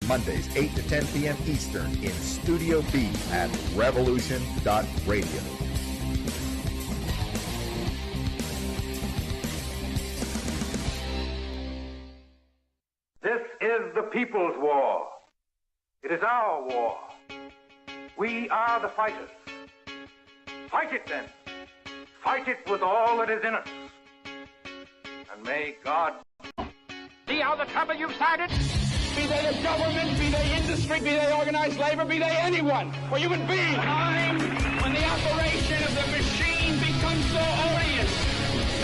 Mondays, 8 to 10 p.m. Eastern in Studio B at revolution.radio. This is the people's war. It is our war. We are the fighters. Fight it then. Fight it with all that is in us. And may God... See how the trouble you've started? Be they the government, be they industry, be they organized labor, be they anyone, or human beings. Time when the operation of the machine becomes so odious,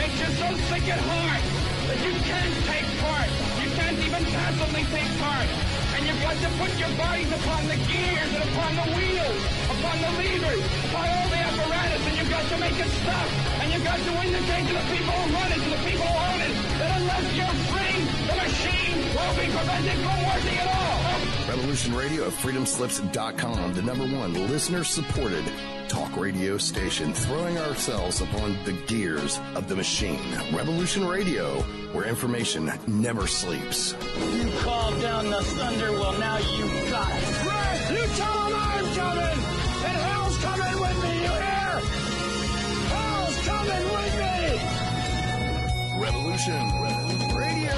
makes you so sick at heart that you can't take part. You can't even passively take part. And you've got to put your bodies upon the gears and upon the wheels, upon the levers, upon all the apparatus, and you've got to make it stop. And you've got to indicate to the people who run it, to the people who own it, that unless you're free, the machine will be prevented from working at all. Revolution Radio at freedomslips.com, the #1 listener-supported talk radio station, throwing ourselves upon the gears of the machine. Revolution Radio, where information never sleeps. You called down the thunder, well, now you got it. Right! You tell them I'm coming! And hell's coming with me, you hear? Hell's coming with me! Revolution Radio.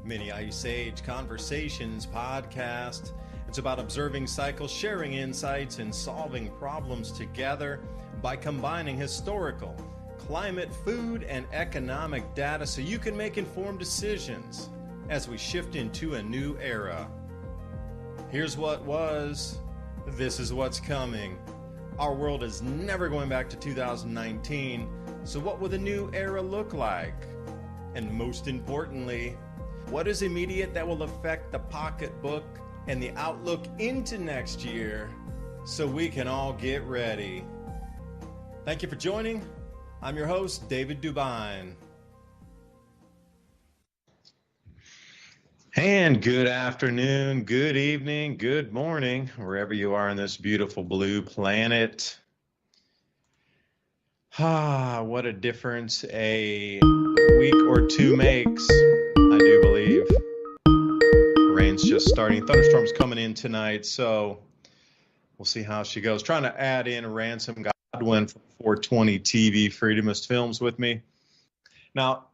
Mini Ice Age Conversations podcast. It's about observing cycles, sharing insights, and solving problems together by combining historical, climate, food, and economic data so you can make informed decisions as we shift into a new era. Here's what was, this is what's coming. Our world is never going back to 2019, so what will the new era look like? And most importantly, what is immediate that will affect the pocketbook and the outlook into next year so we can all get ready? Thank you for joining. I'm your host, David Dubine. And good afternoon, good evening, good morning, wherever you are on this beautiful blue planet. What a difference a week or two makes. I do believe. Rain's just starting. Thunderstorms coming in tonight, so we'll see how she goes. Trying to add in Ransom Godwin from 420 TV Freedomist Films with me. Now,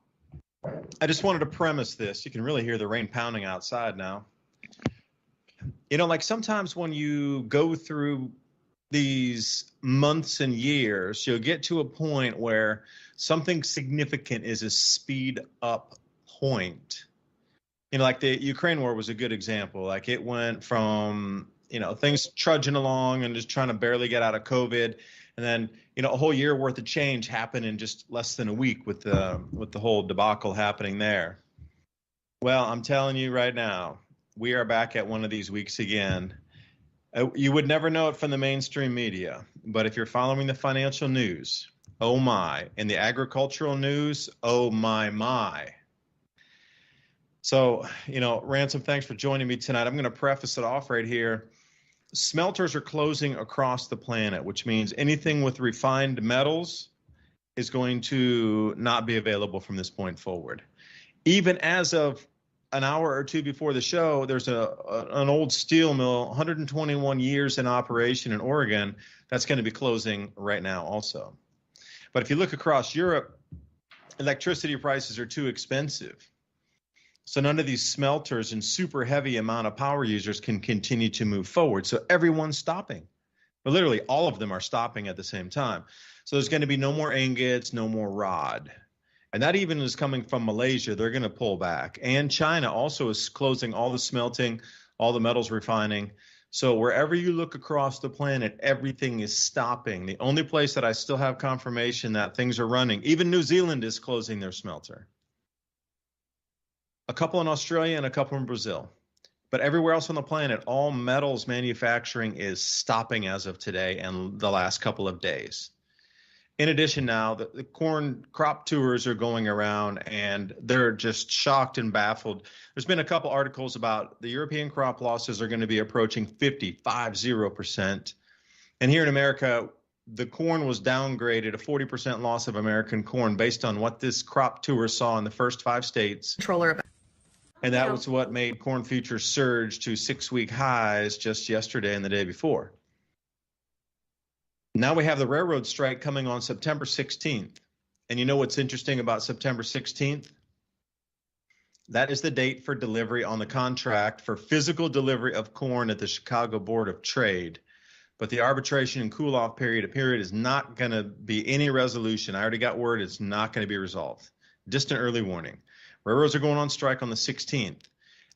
I just wanted to premise this. You can really hear the rain pounding outside now. You know, like sometimes when you go through these months and years, you'll get to a point where something significant is a speed up point. You know, like the Ukraine war was a good example. Like it went from, you know, things trudging along and just trying to barely get out of COVID. And then, you know, a whole year worth of change happened in just less than a week with the whole debacle happening there. Well, I'm telling you right now, we are back at one of these weeks again. You would never know it from the mainstream media, but if you're following the financial news, oh my, and the agricultural news, oh my. So, you know, Ransom, thanks for joining me tonight. I'm going to preface it off right here. Smelters are closing across the planet, which means anything with refined metals is going to not be available from this point forward. Even as of an hour or two before the show, there's an old steel mill, 121 years in operation in Oregon, that's going to be closing right now also. But if you look across Europe, electricity prices are too expensive. So none of these smelters and super heavy amount of power users can continue to move forward. So everyone's stopping. But literally all of them are stopping at the same time. So there's going to be no more ingots, no more rod. And that even is coming from Malaysia. They're going to pull back. And China also is closing all the smelting, all the metals refining. So wherever you look across the planet, everything is stopping. The only place that I still have confirmation that things are running, even New Zealand is closing their smelter. A couple in Australia and a couple in Brazil. But everywhere else on the planet, all metals manufacturing is stopping as of today and the last couple of days. In addition now, the corn crop tours are going around and they're just shocked and baffled. There's been a couple articles about the European crop losses are going to be approaching 50%. And here in America, the corn was downgraded, a 40% loss of American corn based on what this crop tour saw in the first 5 states. And that was what made corn futures surge to 6-week highs just yesterday and the day before. Now we have the railroad strike coming on September 16th. And you know what's interesting about September 16th? That is the date for delivery on the contract for physical delivery of corn at the Chicago Board of Trade. But the arbitration and cool-off period is not going to be any resolution. I already got word it's not going to be resolved. Distant early warning. Railroads are going on strike on the 16th.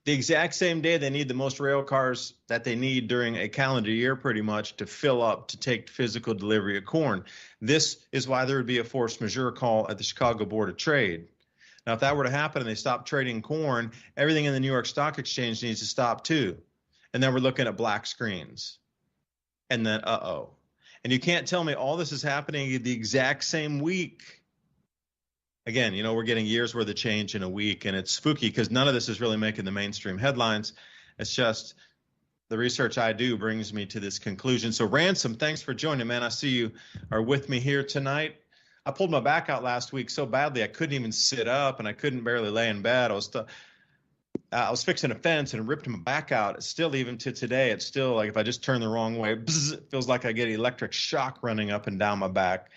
The exact same day they need the most rail cars that they need during a calendar year pretty much to fill up to take physical delivery of corn. This is why there would be a force majeure call at the Chicago Board of Trade. Now, if that were to happen and they stop trading corn, everything in the New York Stock Exchange needs to stop too. And then we're looking at black screens. And then, And you can't tell me all this is happening the exact same week. Again, you know, we're getting years worth of change in a week, and it's spooky because none of this is really making the mainstream headlines. It's just the research I do brings me to this conclusion. So Ransom, thanks for joining, man. I see you are with me here tonight. I pulled my back out last week so badly I couldn't even sit up, and I couldn't barely lay in bed. I was fixing a fence and ripped my back out. It's still, even to today, it's still like if I just turn the wrong way, bzz, it feels like I get electric shock running up and down my back.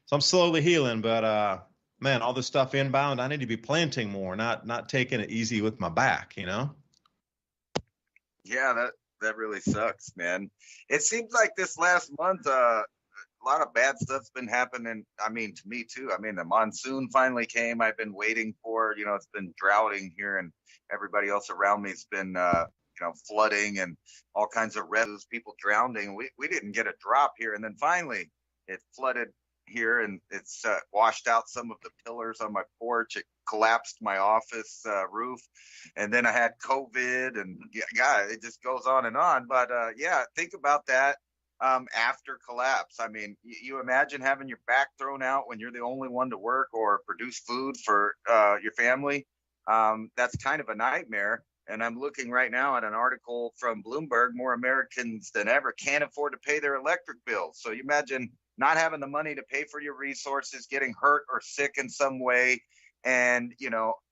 So I'm slowly healing, but man, all this stuff inbound, I need to be planting more, not taking it easy with my back, you know? Yeah, that really sucks, man. It seems like this last month, a lot of bad stuff's been happening. I mean, to me too. I mean, the monsoon finally came. I've been waiting for, you know, it's been droughting here, and everybody else around me's been, flooding and all kinds of rescues, people drowning. We didn't get a drop here, and then finally it flooded here, and it's washed out some of the pillars on my porch. It collapsed my office roof, and then I had COVID, and it just goes on and on. But think about that after collapse. I mean, you imagine having your back thrown out when you're the only one to work or produce food for your family. That's kind of a nightmare. And I'm looking right now at an article from Bloomberg. More Americans than ever can't afford to pay their electric bills. So you imagine not having the money to pay for your resources, getting hurt or sick in some way. And,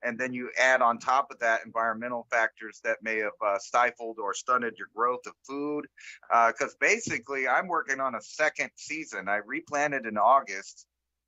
and then you add on top of that environmental factors that may have stifled or stunted your growth of food. Because basically I'm working on a second season. I replanted in August,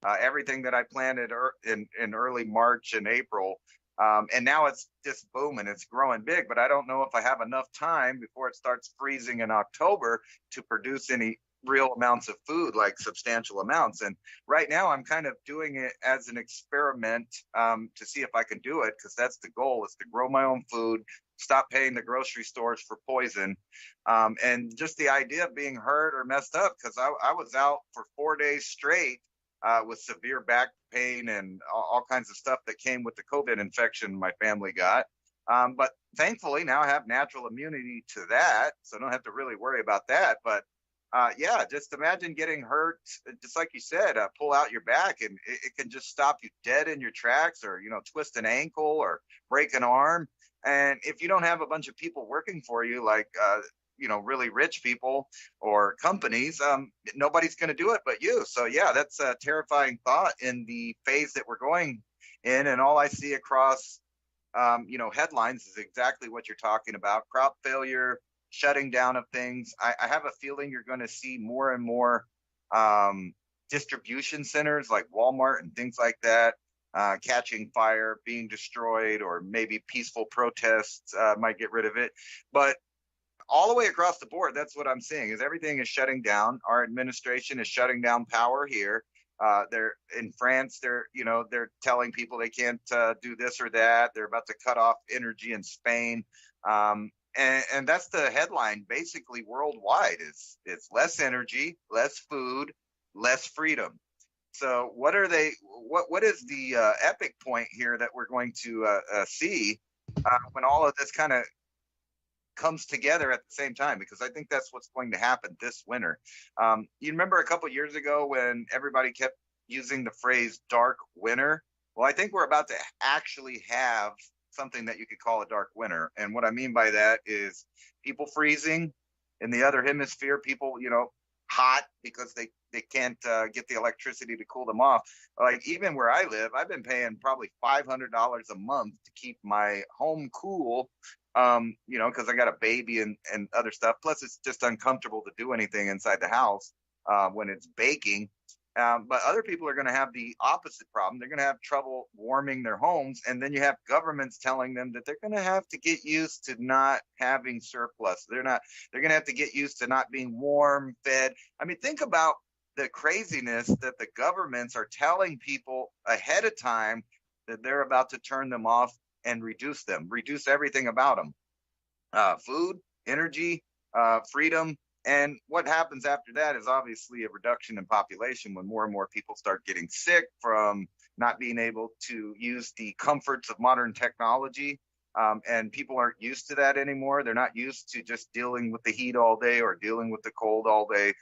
everything that I planted in early March and April. And now it's just booming. It's growing big, but I don't know if I have enough time before it starts freezing in October to produce any real amounts of food, like substantial amounts. And right now I'm kind of doing it as an experiment to see if I can do it, because that's the goal, is to grow my own food, stop paying the grocery stores for poison. And just the idea of being hurt or messed up, because I was out for 4 days straight with severe back pain and all kinds of stuff that came with the COVID infection my family got. But thankfully now I have natural immunity to that, so I don't have to really worry about that. But just imagine getting hurt, just like you said, pull out your back, and it can just stop you dead in your tracks, or, twist an ankle or break an arm. And if you don't have a bunch of people working for you, like, really rich people or companies, nobody's going to do it but you. So yeah, that's a terrifying thought in the phase that we're going in. And all I see across, headlines is exactly what you're talking about: crop failure, shutting down of things. I have a feeling you're going to see more and more distribution centers like Walmart and things like that catching fire, being destroyed, or maybe peaceful protests might get rid of it. But all the way across the board, that's what I'm seeing, is everything is shutting down. Our administration is shutting down power here. They're in France. They're telling people they can't do this or that. They're about to cut off energy in Spain. And that's the headline basically worldwide, is it's less energy, less food, less freedom. So what is the epic point here that we're going to see when all of this kind of comes together at the same time? Because I think that's what's going to happen this winter. You remember a couple of years ago when everybody kept using the phrase dark winter? Well, I think we're about to actually have something that you could call a dark winter. And what I mean by that is people freezing in the other hemisphere, people, hot because they can't get the electricity to cool them off. Like even where I live, I've been paying probably $500 a month to keep my home cool. Because I got a baby and other stuff. Plus, it's just uncomfortable to do anything inside the house when it's baking. But other people are going to have the opposite problem. They're going to have trouble warming their homes. And then you have governments telling them that they're going to have to get used to not having surplus. They're going to have to get used to not being warm, fed. I mean, think about the craziness that the governments are telling people ahead of time that they're about to turn them off and reduce everything about them. Food, energy, freedom. And what happens after that is obviously a reduction in population when more and more people start getting sick from not being able to use the comforts of modern technology. And people aren't used to that anymore. They're not used to just dealing with the heat all day or dealing with the cold all day.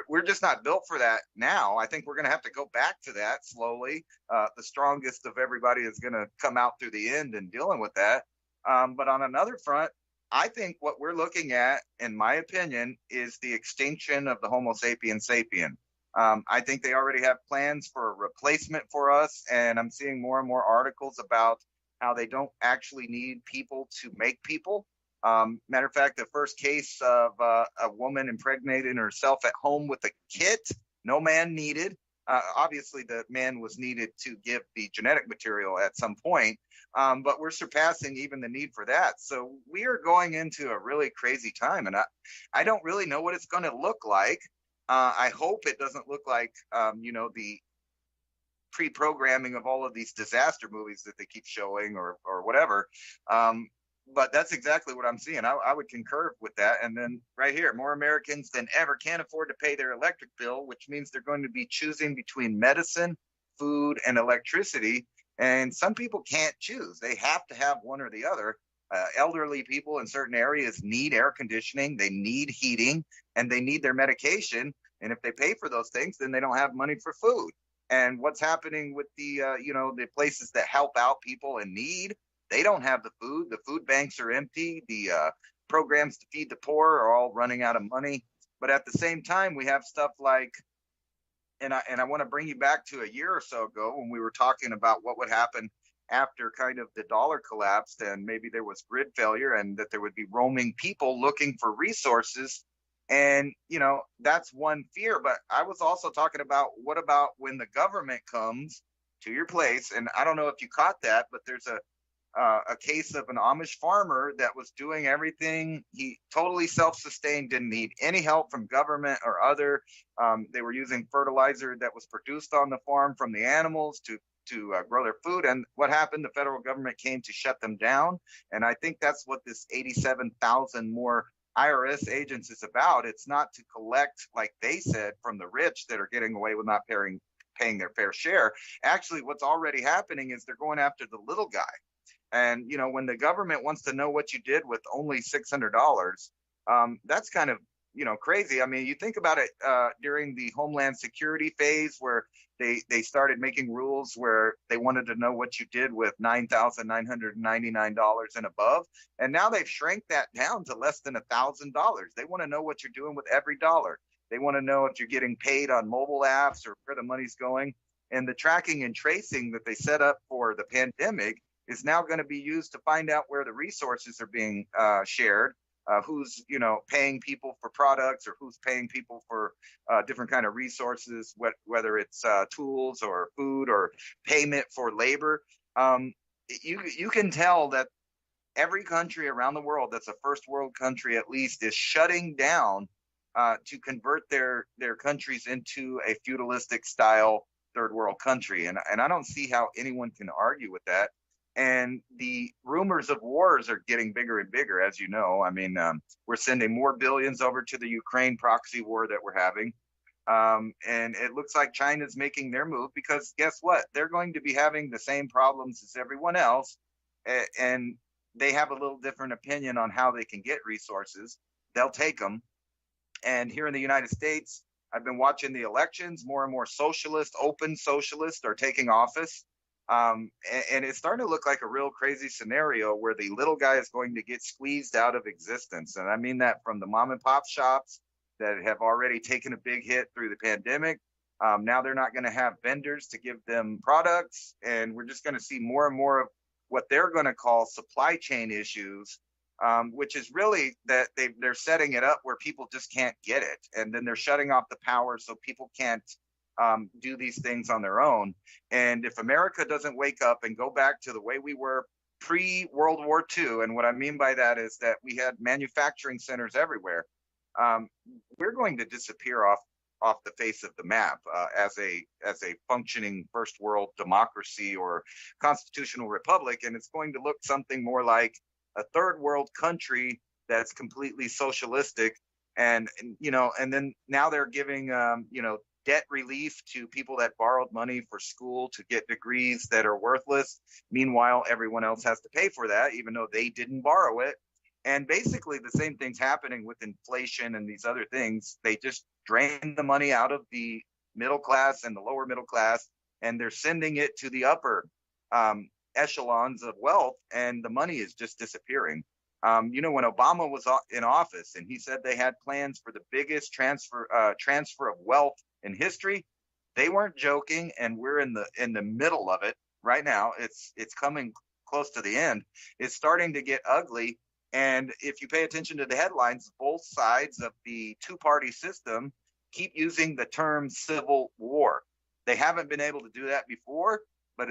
We're just not built for that now. I think we're going to have to go back to that slowly. The strongest of everybody is going to come out through the end and dealing with that. But on another front, I think what we're looking at, in my opinion, is the extinction of the Homo sapiens sapien. I think they already have plans for a replacement for us. And I'm seeing more and more articles about how they don't actually need people to make people. Matter of fact, the first case of a woman impregnating herself at home with a kit, no man needed. Obviously, the man was needed to give the genetic material at some point, but we're surpassing even the need for that. So we are going into a really crazy time, and I don't really know what it's going to look like. I hope it doesn't look like, the pre-programming of all of these disaster movies that they keep showing or whatever. But that's exactly what I'm seeing. I would concur with that. And then right here, more Americans than ever can't afford to pay their electric bill, which means they're going to be choosing between medicine, food, and electricity. And some people can't choose. They have to have one or the other. Elderly people in certain areas need air conditioning, they need heating, and they need their medication. And if they pay for those things, then they don't have money for food. And what's happening with the places that help out people in need? They don't have the food. The food banks are empty. The programs to feed the poor are all running out of money. But at the same time, we have stuff like, and I want to bring you back to a year or so ago when we were talking about what would happen after kind of the dollar collapsed and maybe there was grid failure and that there would be roaming people looking for resources. And, that's one fear. But I was also talking about what about when the government comes to your place? And I don't know if you caught that, but there's a case of an Amish farmer that was doing everything. He totally self-sustained, didn't need any help from government or other. They were using fertilizer that was produced on the farm from the animals to grow their food. And what happened? The federal government came to shut them down. And I think that's what this 87,000 more IRS agents is about. It's not to collect, like they said, from the rich that are getting away with not paying their fair share. Actually, what's already happening is they're going after the little guy. And, when the government wants to know what you did with only $600, that's kind of, crazy. I mean, you think about it during the Homeland Security phase where they started making rules where they wanted to know what you did with $9,999 and above. And now they've shrank that down to less than $1,000. They want to know what you're doing with every dollar. They want to know if you're getting paid on mobile apps or where the money's going. And the tracking and tracing that they set up for the pandemic is now going to be used to find out where the resources are being shared, who's paying people for products or who's paying people for different kind of resources, whether it's tools or food or payment for labor. You can tell that every country around the world that's a first world country at least is shutting down to convert their countries into a feudalistic style third world country. And I don't see how anyone can argue with that. And the rumors of wars are getting bigger and bigger, as you know. I mean, we're sending more billions over to the Ukraine proxy war that we're having. And it looks like China's making their move because guess what? They're going to be having the same problems as everyone else. And they have a little different opinion on how they can get resources. They'll take them. And here in the United States, I've been watching the elections. More and more open socialists are taking office. And it's starting to look like a real crazy scenario where the little guy is going to get squeezed out of existence. And I mean that from the mom and pop shops that have already taken a big hit through the pandemic. Now they're not going to have vendors to give them products, and we're just going to see more and more of what they're going to call supply chain issues, which is really that they're setting it up where people just can't get it, and then they're shutting off the power so people can't do these things on their own. And if America doesn't wake up and go back to the way we were pre-World War II, and what I mean by that is that we had manufacturing centers everywhere, we're going to disappear off the face of the map as a functioning first world democracy or constitutional republic, and it's going to look something more like a third world country that's completely socialistic. And then now they're giving debt relief to people that borrowed money for school to get degrees that are worthless. Meanwhile, everyone else has to pay for that, even though they didn't borrow it. And basically the same thing's happening with inflation and these other things. They just drain the money out of the middle class and the lower middle class, and they're sending it to the upper echelons of wealth, and the money is just disappearing. When Obama was in office and he said they had plans for the biggest transfer of wealth in history, they weren't joking, and we're in the middle of it right now. It's coming close to the end. It's starting to get ugly. And if you pay attention to the headlines, both sides of the two-party system keep using the term civil war. They haven't been able to do that before, but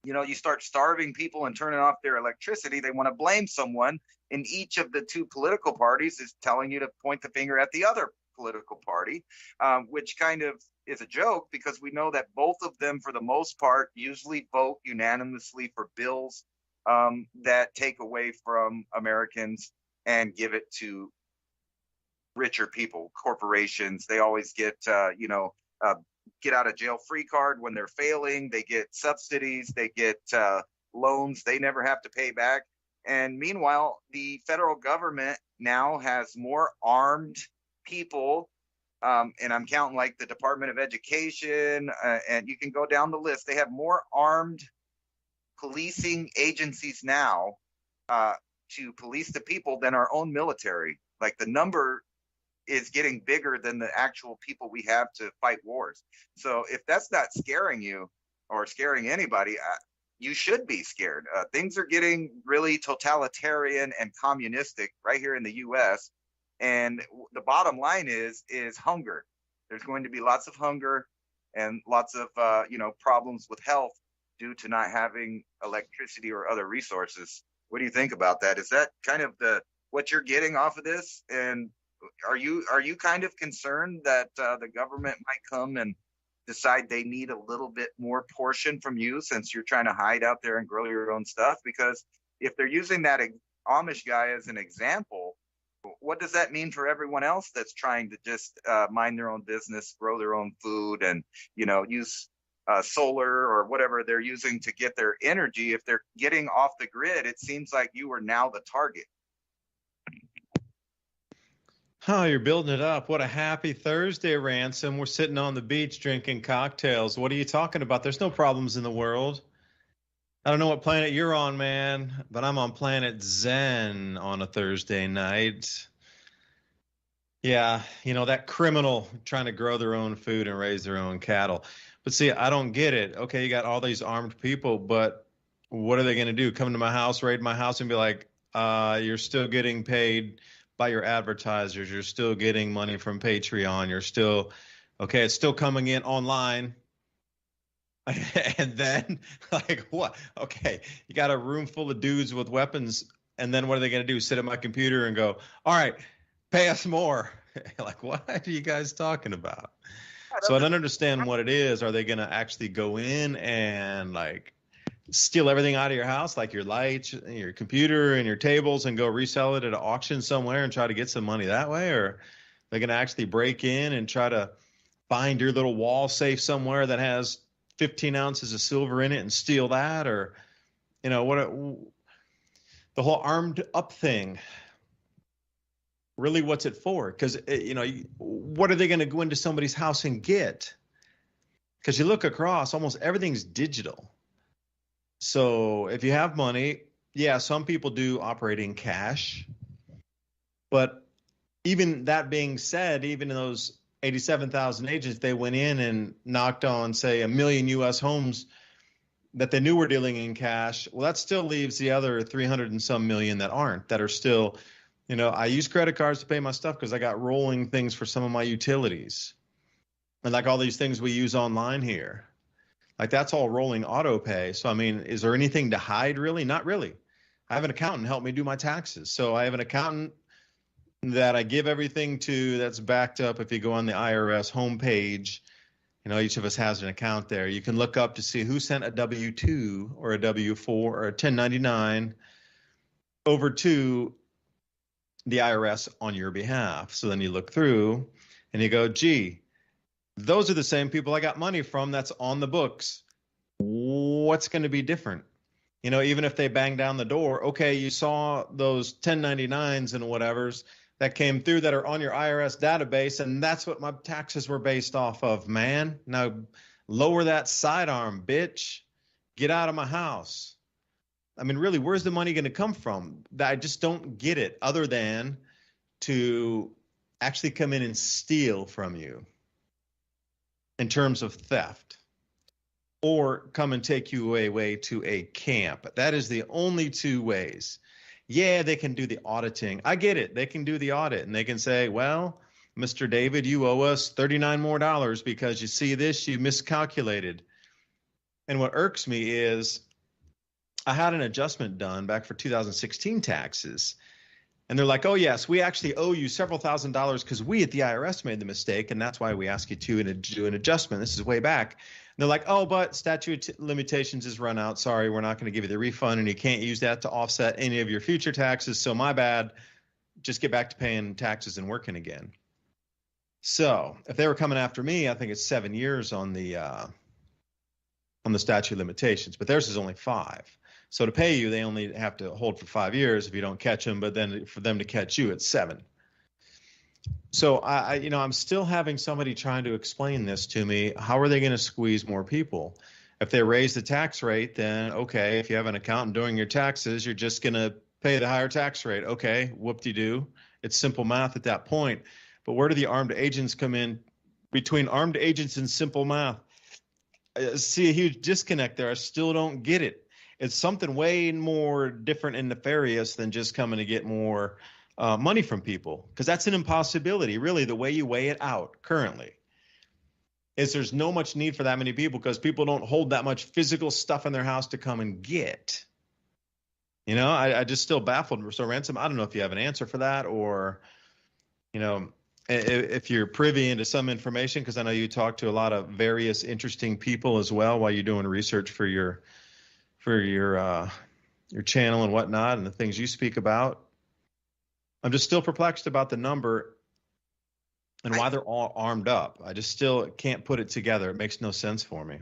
you start starving people and turning off their electricity, they want to blame someone, and each of the two political parties is telling you to point the finger at the other political party, which kind of is a joke, because we know that both of them, for the most part, usually vote unanimously for bills that take away from Americans and give it to richer people, corporations. They always get, get out of jail free card when they're failing. They get subsidies. They get loans they never have to pay back. And meanwhile, the federal government now has more armed people. And I'm counting like the Department of Education, and you can go down the list. They have more armed policing agencies now to police the people than our own military. Like, the number is getting bigger than the actual people we have to fight wars. So if that's not scaring you or scaring anybody, you should be scared. Things are getting really totalitarian and communistic right here in the U.S. And the bottom line is hunger. There's going to be lots of hunger and lots of problems with health due to not having electricity or other resources. What do you think about that? Is that kind of what you're getting off of this? And are you kind of concerned that the government might come and decide they need a little bit more portion from you, since you're trying to hide out there and grow your own stuff? Because if they're using that Amish guy as an example, what does that mean for everyone else that's trying to just mind their own business, grow their own food, and use solar or whatever they're using to get their energy? If they're getting off the grid, it seems like you are now the target. Oh, you're building it up. What a happy Thursday, Ransom. We're sitting on the beach drinking cocktails. What are you talking about? There's no problems in the world. I don't know what planet you're on, man, but I'm on planet Zen on a Thursday night. Yeah, that criminal trying to grow their own food and raise their own cattle. But see, I don't get it. Okay, you got all these armed people, but what are they going to do? Come to my house, raid my house, and be like, you're still getting paid by your advertisers. You're still getting money from Patreon. You're still, okay, it's still coming in online. And then, like, what? Okay, you got a room full of dudes with weapons, and then what are they going to do? Sit at my computer and go, all right, pay us more. Like, what are you guys talking about? So I don't understand what it is. Are they going to actually go in and, like, steal everything out of your house, like your lights, your computer, and your tables, and go resell it at an auction somewhere and try to get some money that way? Or they're going to actually break in and try to find your little wall safe somewhere that has 15 ounces of silver in it and steal that? Or, the whole armed up thing, really, what's it for? Because, what are they going to go into somebody's house and get? Because you look across, almost everything's digital. So if you have money, yeah, some people do operate in cash. But even that being said, even in those 87,000 agents, they went in and knocked on, say, 1 million U.S. homes that they knew were dealing in cash. Well, that still leaves the other 300 and some million that aren't, that are still, I use credit cards to pay my stuff because I got rolling things for some of my utilities. And like all these things we use online here, like that's all rolling auto pay. So, I mean, is there anything to hide really? Not really. I have an accountant help me do my taxes. So I have an accountant that I give everything to that's backed up. If you go on the IRS homepage, each of us has an account there. You can look up to see who sent a W-2 or a W-4 or a 1099 over to the IRS on your behalf. So then you look through and you go, gee, those are the same people I got money from that's on the books. What's going to be different? Even if they bang down the door, okay, you saw those 1099s and whatevers that came through that are on your IRS database, and that's what my taxes were based off of, man. Now lower that sidearm, bitch. Get out of my house. I mean, really, where's the money going to come from? I just don't get it, other than to actually come in and steal from you in terms of theft, or come and take you away to a camp. That is the only two ways. Yeah, they can do the auditing. I get it. They can do the audit and they can say, well, Mr. David, you owe us $39 more because you see this, you miscalculated. And what irks me is I had an adjustment done back for 2016 taxes. And they're like, oh, yes, we actually owe you several $1,000s because we at the IRS made the mistake. And that's why we ask you to do an adjustment. This is way back. And they're like, oh, but statute of limitations is run out. Sorry, we're not going to give you the refund. And you can't use that to offset any of your future taxes. So my bad. Just get back to paying taxes and working again. So if they were coming after me, I think it's 7 years on the statute of limitations. But theirs is only 5. So to pay you, they only have to hold for 5 years if you don't catch them, but then for them to catch you, it's 7. So I'm still having somebody trying to explain this to me. How are they going to squeeze more people? If they raise the tax rate, then okay, if you have an accountant doing your taxes, you're just going to pay the higher tax rate. Okay, whoop-de-doo. It's simple math at that point. But where do the armed agents come in? Between armed agents and simple math, I see a huge disconnect there. I still don't get it. It's something way more different and nefarious than just coming to get more money from people, because that's an impossibility. Really, the way you weigh it out currently is there's no much need for that many people because people don't hold that much physical stuff in their house to come and get. I just still baffled. So Ransom, I don't know if you have an answer for that, or, if you're privy into some information, because I know you talk to a lot of various interesting people as well while you're doing research for your channel and whatnot and the things you speak about. I'm just still perplexed about the number and why they're all armed up. I just still can't put it together. It makes no sense for me.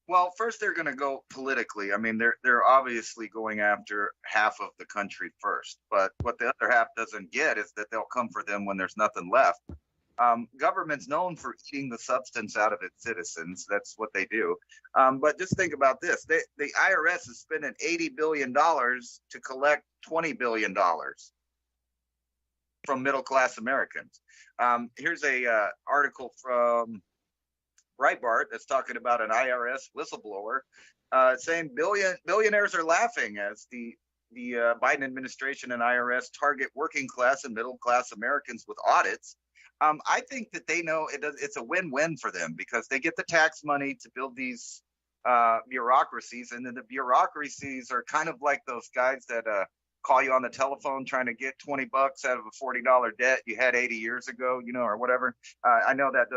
Well, first they're going to go politically. I mean, they're obviously going after half of the country first, but what the other half doesn't get is that they'll come for them when there's nothing left. Government's known for eating the substance out of its citizens. That's what they do. But just think about this. The IRS is spending $80 billion to collect $20 billion from middle-class Americans. Here's a article from Breitbart that's talking about an IRS whistleblower saying billionaires are laughing as the Biden administration and IRS target working class and middle class Americans with audits. I think that they know it's a win-win for them because they get the tax money to build these bureaucracies, and then the bureaucracies are kind of like those guys that call you on the telephone trying to get $20 out of a $40 debt you had 80 years ago, or whatever. I know that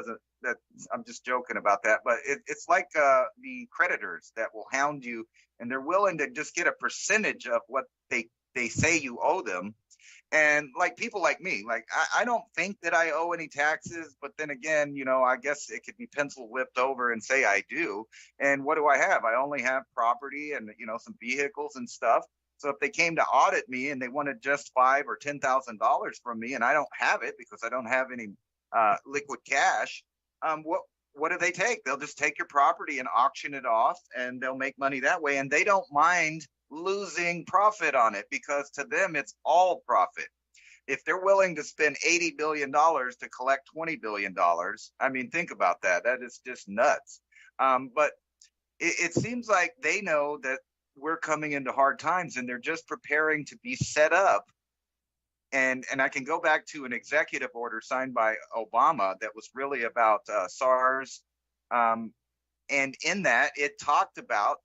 I'm just joking about that, but it's like the creditors that will hound you, and they're willing to just get a percentage of what they say you owe them. And like people like me, like I don't think that I owe any taxes, but then again, I guess it could be pencil whipped over and say I do. And what do I have? I only have property and, some vehicles and stuff. So if they came to audit me and they wanted just $5,000 or $10,000 from me, and I don't have it because I don't have any liquid cash, what do they take? They'll just take your property and auction it off, and they'll make money that way. And they don't mind losing profit on it because to them it's all profit. if they're willing to spend $80 billion to collect $20 billion, I mean, think about that. That is just nuts. But it seems like they know that we're coming into hard times, and they're just preparing to be set up. And I can go back to an executive order signed by Obama that was really about SARS. And in that, it talked about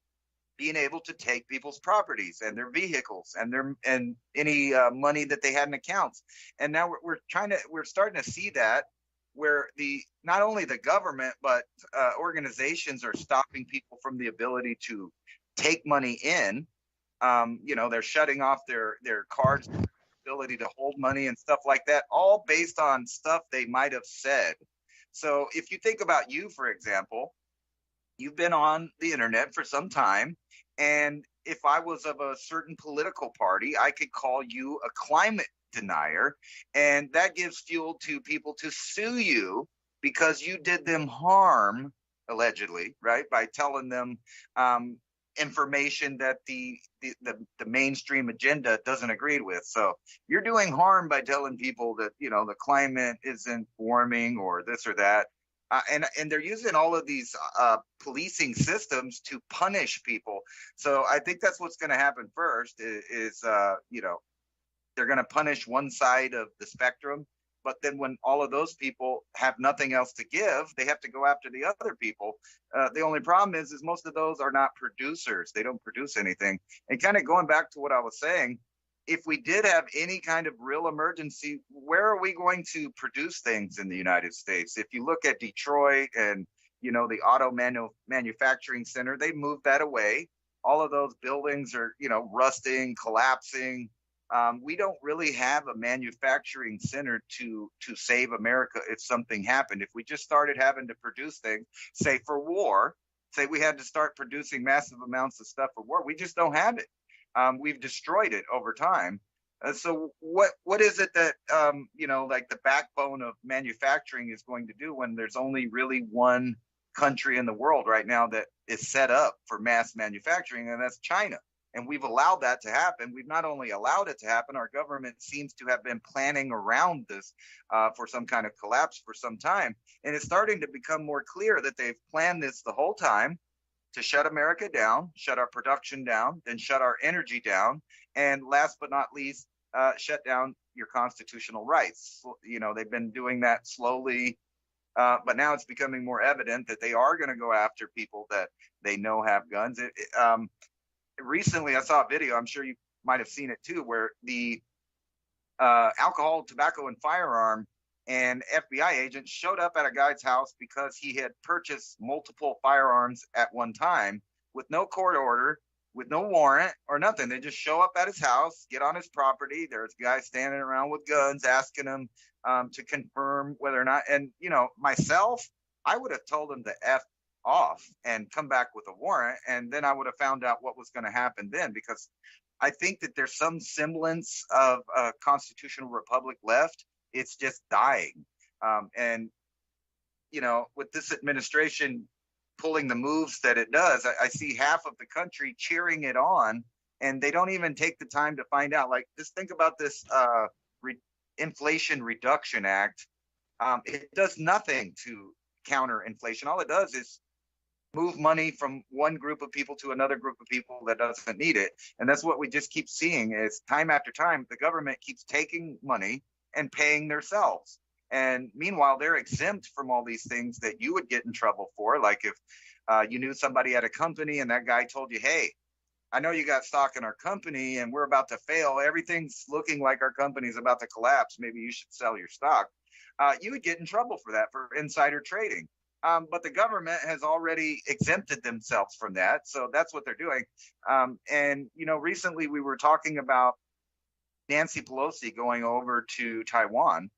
being able to take people's properties and their vehicles and any money that they had in accounts. And now we're starting to see that, where not only the government but organizations are stopping people from the ability to take money in. They're shutting off their cards, ability to hold money and stuff like that, all based on stuff they might have said. So if you think about you, for example, you've been on the internet for some time, and if I was of a certain political party, I could call you a climate denier, and that gives fuel to people to sue you because you did them harm, allegedly, right, by telling them information that the mainstream agenda doesn't agree with. So you're doing harm by telling people that the climate isn't warming or this or that. And they're using all of these policing systems to punish people. So I think that's what's going to happen first is they're going to punish one side of the spectrum. But then when all of those people have nothing else to give, they have to go after the other people. The only problem is most of those are not producers. They don't produce anything. And kind of going back to what I was saying, if we did have any kind of real emergency, where are we going to produce things in the United States? If you look at Detroit and, the auto manufacturing center, they moved that away. All of those buildings are, rusting, collapsing. We don't really have a manufacturing center to save America if something happened. If we just started having to produce things, say for war, say we had to start producing massive amounts of stuff for war, we just don't have it. We've destroyed it over time. So what is it that, like the backbone of manufacturing is going to do when there's only really one country in the world right now that is set up for mass manufacturing, and that's China. And we've allowed that to happen. We've not only allowed it to happen, our government seems to have been planning around this for some kind of collapse for some time. And it's starting to become more clear that they've planned this the whole time to shut America down, shut our production down, then shut our energy down, and last but not least, shut down your constitutional rights. They've been doing that slowly, but now it's becoming more evident that they are going to go after people that they know have guns. Recently, I saw a video, I'm sure you might have seen it too, where the alcohol, tobacco, and firearm and FBI agents showed up at a guy's house because he had purchased multiple firearms at one time with no court order, with no warrant or nothing. They just show up at his house, get on his property. There's guys standing around with guns asking him to confirm whether or not. And, myself, I would have told him to F off and come back with a warrant. And then I would have found out what was going to happen then, because I think that there's some semblance of a constitutional republic left. It's just dying. And, with this administration pulling the moves that it does, I see half of the country cheering it on, and they don't even take the time to find out. Like, just think about this Inflation Reduction Act. It does nothing to counter inflation. All it does is move money from one group of people to another group of people that doesn't need it. And that's what we just keep seeing is time after time, the government keeps taking money and paying themselves. And meanwhile, they're exempt from all these things that you would get in trouble for. Like if you knew somebody at a company and that guy told you, hey, I know you got stock in our company and we're about to fail. Everything's looking like our company's about to collapse. Maybe you should sell your stock. You would get in trouble for that, for insider trading. But the government has already exempted themselves from that. So that's what they're doing. And, recently we were talking about Nancy Pelosi going over to Taiwan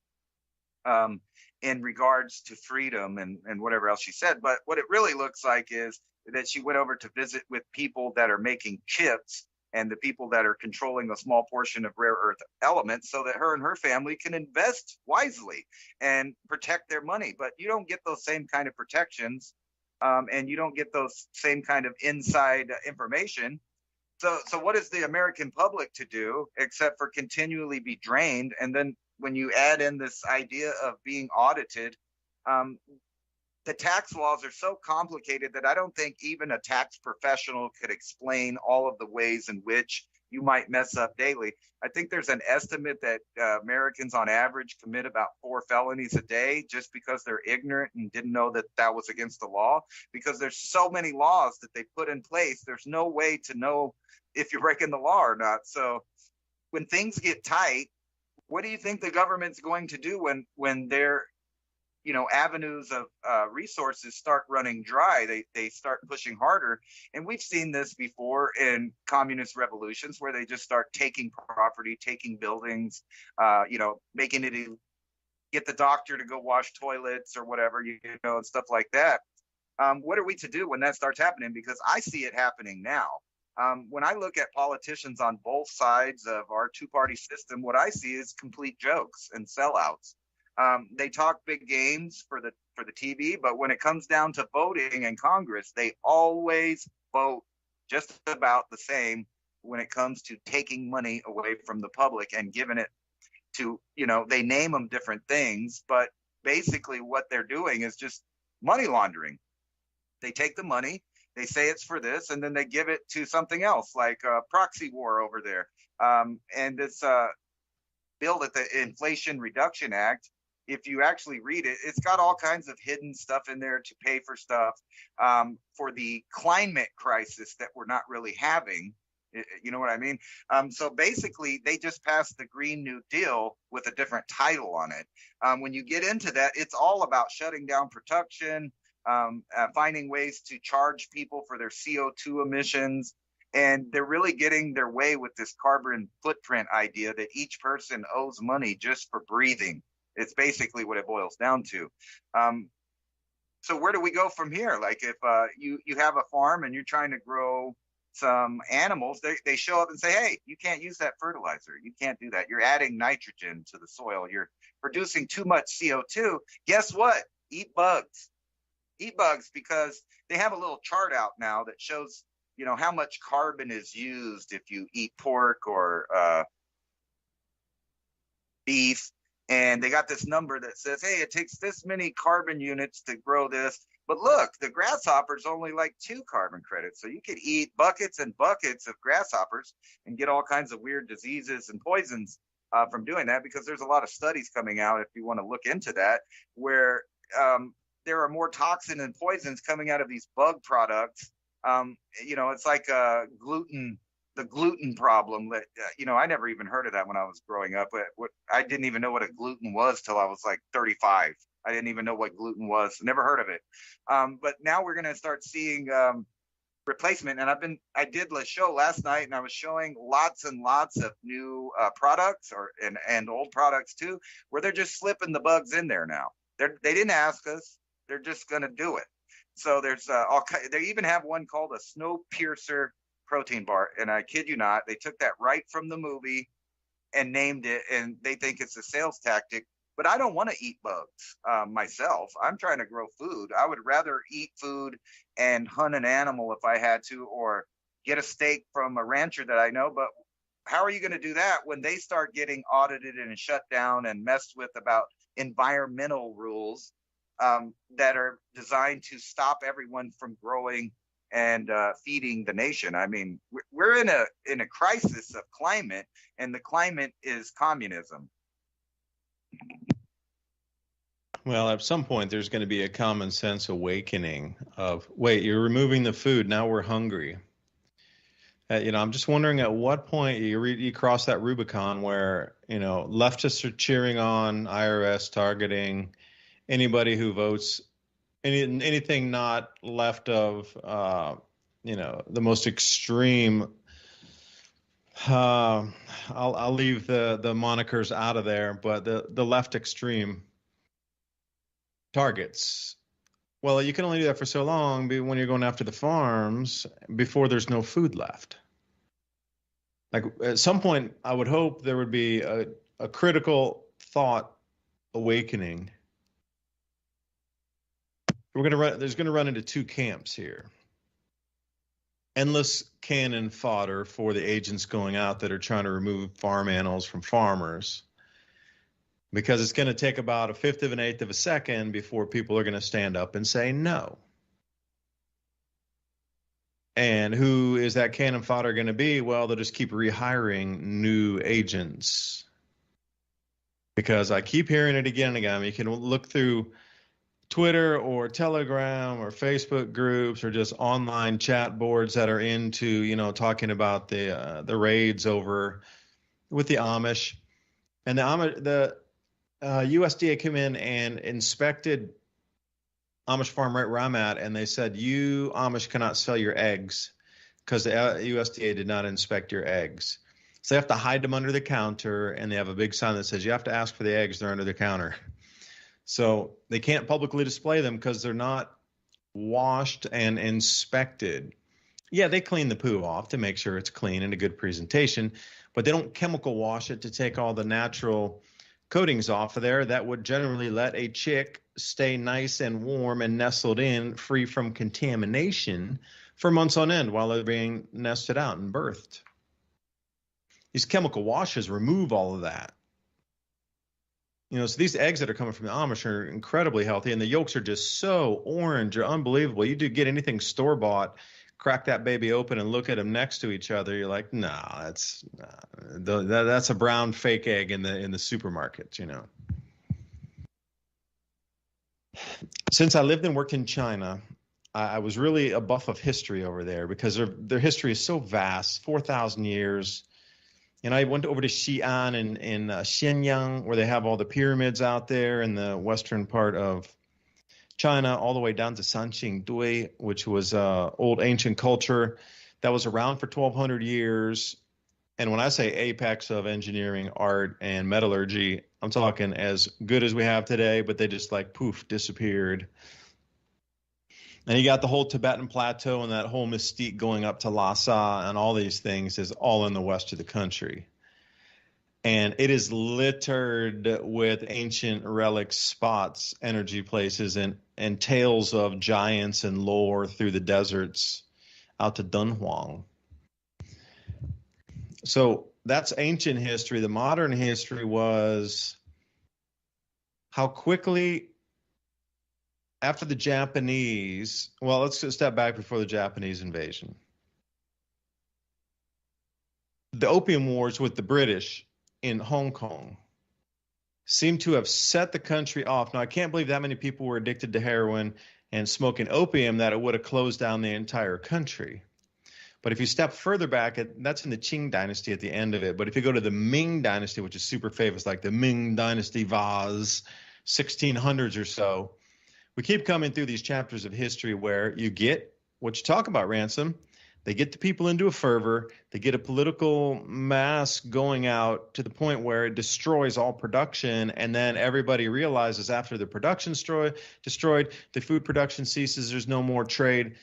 in regards to freedom and whatever else she said. But what it really looks like is that she went over to visit with people that are making chips and the people that are controlling a small portion of rare earth elements so that her and her family can invest wisely and protect their money. But you don't get those same kind of protections and you don't get those same kind of inside information So what is the American public to do except for continually be drained? And then when you add in this idea of being audited, the tax laws are so complicated that I don't think even a tax professional could explain all of the ways in which you might mess up daily. I think there's an estimate that Americans on average commit about 4 felonies a day just because they're ignorant and didn't know that that was against the law, because there's so many laws that they put in place. There's no way to know if you're breaking the law or not. So when things get tight, what do you think the government's going to do when their avenues of resources start running dry? They start pushing harder. And we've seen this before in communist revolutions where they just start taking property, taking buildings, making it get the doctor to go wash toilets or whatever, and stuff like that. What are we to do when that starts happening? Because I see it happening now. When I look at politicians on both sides of our two-party system, what I see is complete jokes and sellouts. They talk big games for the TV, but when it comes down to voting in Congress, they always vote just about the same when it comes to taking money away from the public and giving it to, they name them different things, but basically what they're doing is just money laundering. They take the money, they say it's for this, and then they give it to something else, like a proxy war over there. And this bill that the Inflation Reduction Act, if you actually read it, it's got all kinds of hidden stuff in there to pay for stuff for the climate crisis that we're not really having. You know what I mean? So basically, they just passed the Green New Deal with a different title on it. When you get into that, it's all about shutting down production, finding ways to charge people for their CO2 emissions. And they're really getting their way with this carbon footprint idea that each person owes money just for breathing. It's basically what it boils down to. So where do we go from here? Like if you have a farm and you're trying to grow some animals, they show up and say, hey, you can't use that fertilizer. You can't do that. You're adding nitrogen to the soil. You're producing too much CO2. Guess what? Eat bugs. Eat bugs, because they have a little chart out now that shows, how much carbon is used if you eat pork or beef. And they got this number that says, hey, it takes this many carbon units to grow this. But look, the grasshopper's only like 2 carbon credits. So you could eat buckets and buckets of grasshoppers and get all kinds of weird diseases and poisons from doing that, because there's a lot of studies coming out, if you want to look into that, where there are more toxin and poisons coming out of these bug products. It's like the gluten problem that, I never even heard of that when I was growing up. But I didn't even know what a gluten was till I was like 35. I didn't even know what gluten was. Never heard of it. But now we're going to start seeing replacement. And I did a show last night, and I was showing lots and lots of new products and old products too, where they're just slipping the bugs in there now. They didn't ask us. They're just going to do it. So there's they even have one called a Snowpiercer protein bar, and I kid you not, they took that right from the movie and named it, and they think it's a sales tactic. But I don't want to eat bugs myself. I'm trying to grow food. I would rather eat food and hunt an animal if I had to, or get a steak from a rancher that I know. But how are you going to do that when they start getting audited and shut down and messed with about environmental rules that are designed to stop everyone from growing and feeding the nation? I mean, we're in a crisis of climate, and the climate is communism. Well, at some point, there's going to be a common sense awakening of, wait, you're removing the food. Now we're hungry. I'm just wondering at what point you cross that Rubicon where, leftists are cheering on IRS targeting anybody who votes anything not left of, the most extreme. I'll leave the monikers out of there, but the left extreme targets. Well, you can only do that for so long when you're going after the farms before there's no food left. Like at some point, I would hope there would be a critical thought awakening. There's going to run into 2 camps here. endless cannon fodder for the agents going out that are trying to remove farm animals from farmers, because it's going to take about a fifth of an eighth of a second before people are going to stand up and say no. And who is that cannon fodder going to be? Well, they'll just keep rehiring new agents. Because I keep hearing it again and again. You can look through Twitter or Telegram or Facebook groups or just online chat boards that are into, you know, talking about the raids over with the Amish. And the USDA came in and inspected Amish farm right where I'm at, and they said, you Amish cannot sell your eggs because the USDA did not inspect your eggs. So they have to hide them under the counter, and they have a big sign that says you have to ask for the eggs. They're under the counter. So they can't publicly display them because they're not washed and inspected. Yeah, they clean the poo off to make sure it's clean and a good presentation, but they don't chemical wash it to take all the natural coatings off of there that would generally let a chick stay nice and warm and nestled in, free from contamination for months on end while they're being nested out and birthed. These chemical washes remove all of that. You know, so these eggs that are coming from the Amish are incredibly healthy, and the yolks are just so orange or unbelievable. You do get anything store-bought, crack that baby open and look at them next to each other, you're like, that's a brown fake egg in the supermarket, you know. Since I lived and worked in China, I was really a buff of history over there because their history is so vast, 4,000 years. And I went over to Xi'an in Shenyang, where they have all the pyramids out there in the western part of China, all the way down to Sanxingdui, which was old ancient culture that was around for 1,200 years. And when I say apex of engineering, art, and metallurgy, I'm talking as good as we have today, but they just like poof, disappeared. And you got the whole Tibetan plateau and that whole mystique going up to Lhasa and all these things is all in the west of the country. And it is littered with ancient relic spots, energy places, and tales of giants and lore through the deserts out to Dunhuang. So that's ancient history. The modern history was how quickly after the Japanese, well, let's just step back before the Japanese invasion. The Opium Wars with the British in Hong Kong seem to have set the country off. Now, I can't believe that many people were addicted to heroin and smoking opium that it would have closed down the entire country. But if you step further back, that's in the Qing dynasty at the end of it. But if you go to the Ming dynasty, which is super famous, like the Ming dynasty vase, 1600s or so, we keep coming through these chapters of history where you get what you talk about, Ransom. They get the people into a fervor. They get a political mass going out to the point where it destroys all production. And then everybody realizes after the production destroyed, the food production ceases, there's no more trade.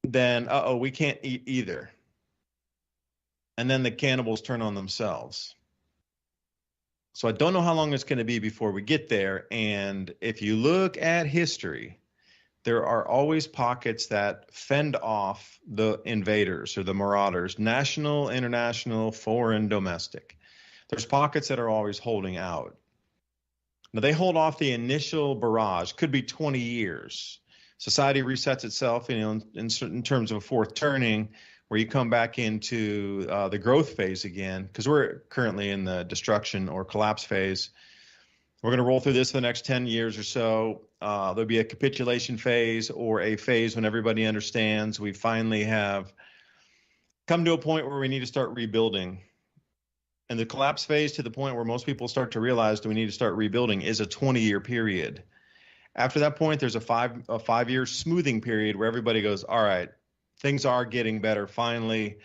Then, we can't eat either. And then the cannibals turn on themselves. So I don't know how long it's going to be before we get there. And if you look at history, there are always pockets that fend off the invaders or the marauders, national, international, foreign, domestic. There's pockets that are always holding out. Now, they hold off the initial barrage, could be 20 years. Society resets itself, in terms of a fourth turning, where you come back into the growth phase again, because we're currently in the destruction or collapse phase. We're going to roll through this for the next 10 years or so. There'll be a capitulation phase or a phase when everybody understands we finally have come to a point where we need to start rebuilding. And the collapse phase, to the point where most people start to realize that we need to start rebuilding, is a 20-year period. After that point, there's a five-year smoothing period where everybody goes, all right, things are getting better finally.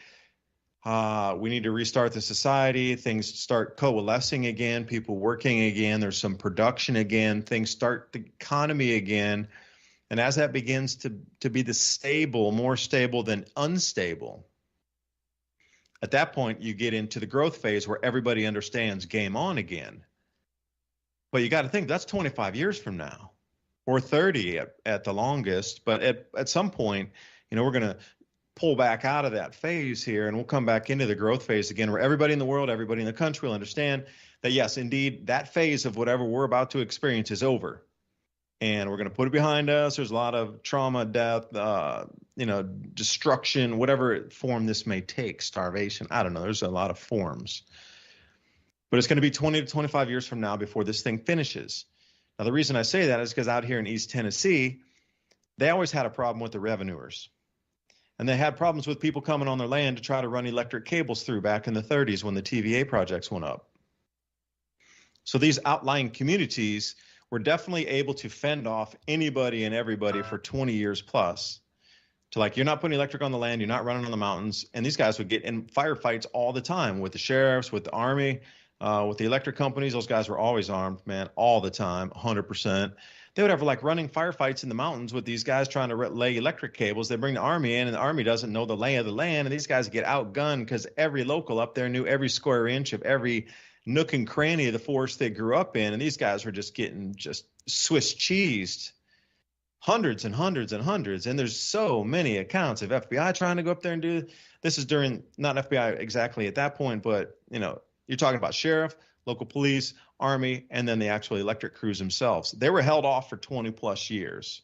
We need to restart the society. Things start coalescing again, people working again. There's some production again. Things start the economy again. And as that begins to be the stable, more stable than unstable, at that point, you get into the growth phase where everybody understands game on again. But you got to think that's 25 years from now, or 30 at the longest. But at some point, we're going to pull back out of that phase here, and we'll come back into the growth phase again, where everybody in the world, everybody in the country will understand that, yes, indeed, that phase of whatever we're about to experience is over. And we're going to put it behind us. There's a lot of trauma, death, destruction, whatever form this may take, starvation. I don't know. There's a lot of forms. But it's going to be 20 to 25 years from now before this thing finishes. Now, the reason I say that is because out here in East Tennessee, they always had a problem with the revenuers. And they had problems with people coming on their land to try to run electric cables through back in the 30s when the TVA projects went up. So these outlying communities were definitely able to fend off anybody and everybody for 20 years plus. To like, you're not putting electric on the land, you're not running on the mountains. And these guys would get in firefights all the time with the sheriffs, with the army, with the electric companies. Those guys were always armed, man, all the time, 100%. They would have like running firefights in the mountains with these guys trying to lay electric cables. They bring the army in, and the army doesn't know the lay of the land. And these guys get outgunned because every local up there knew every square inch of every nook and cranny of the forest they grew up in. And these guys were just getting just Swiss cheesed, hundreds and hundreds and hundreds. And there's so many accounts of FBI trying to go up there and do this. Is during, not FBI exactly at that point, but you're talking about sheriff, local police, army, and then the actual electric crews themselves. They were held off for 20 plus years.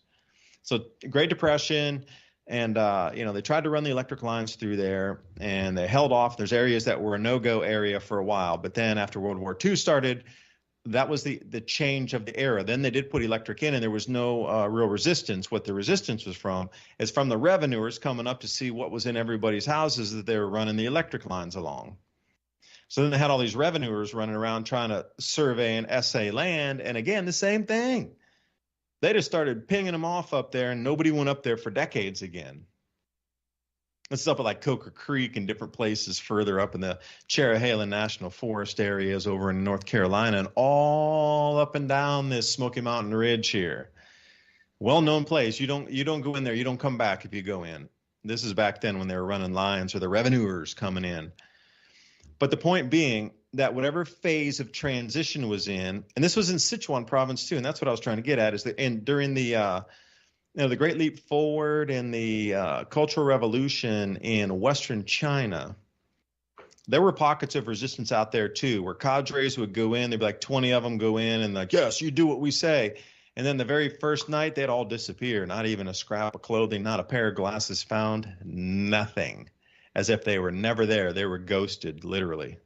So Great Depression, and they tried to run the electric lines through there, and they held off. There's areas that were a no-go area for a while, but then after World War II started, that was the change of the era. Then they did put electric in, and there was no real resistance. What the resistance was from is from the revenuers coming up to see what was in everybody's houses that they were running the electric lines along. So then they had all these revenuers running around trying to survey and essay land. And again, the same thing. They just started pinging them off up there, and nobody went up there for decades again. It's up at like Coker Creek and different places further up in the Cherry-Halen National Forest areas over in North Carolina, and all up and down this Smoky Mountain Ridge here. Well-known place. You don't go in there. You don't come back if you go in. This is back then when they were running lines, or the revenuers coming in. But the point being that whatever phase of transition was in, and this was in Sichuan province too, and that's what I was trying to get at, is that during the the Great Leap Forward and the Cultural Revolution in Western China, there were pockets of resistance out there too, where cadres would go in. There'd be like 20 of them go in and like, yes, you do what we say. And then the very first night, they'd all disappear. Not even a scrap of clothing, not a pair of glasses found, nothing. As if they were never there. They were ghosted, literally.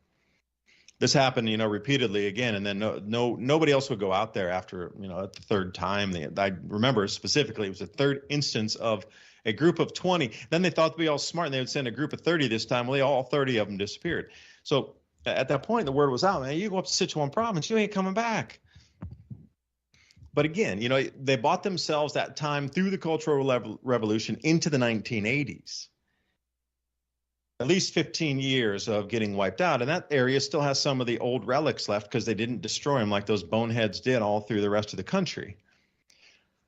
This happened, repeatedly again, and then nobody else would go out there after, at the third time. I remember specifically it was the third instance of a group of 20. Then they thought to be all smart, and they would send a group of 30 this time. Well, all 30 of them disappeared. So at that point, the word was out, man, you go up to Sichuan province, you ain't coming back. But again, they bought themselves that time through the Cultural Revolution into the 1980s. At least 15 years of getting wiped out. And that area still has some of the old relics left because they didn't destroy them like those boneheads did all through the rest of the country.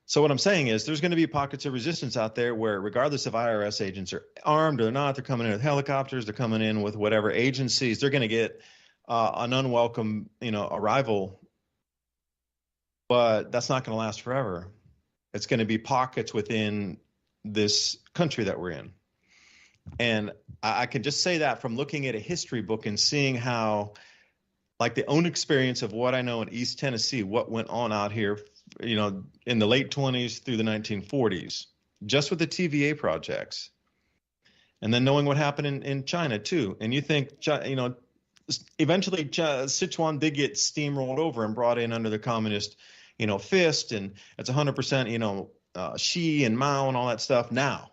So what I'm saying is there's going to be pockets of resistance out there where, regardless if IRS agents are armed or not, they're coming in with helicopters, they're coming in with whatever agencies, they're going to get an unwelcome, arrival. But that's not going to last forever. It's going to be pockets within this country that we're in. And I can just say that from looking at a history book and seeing how, like, the own experience of what I know in East Tennessee, what went on out here, in the late 20s through the 1940s, just with the TVA projects. And then knowing what happened in China, too. And you think, eventually Sichuan did get steamrolled over and brought in under the communist, fist. And it's 100%, Xi and Mao and all that stuff now.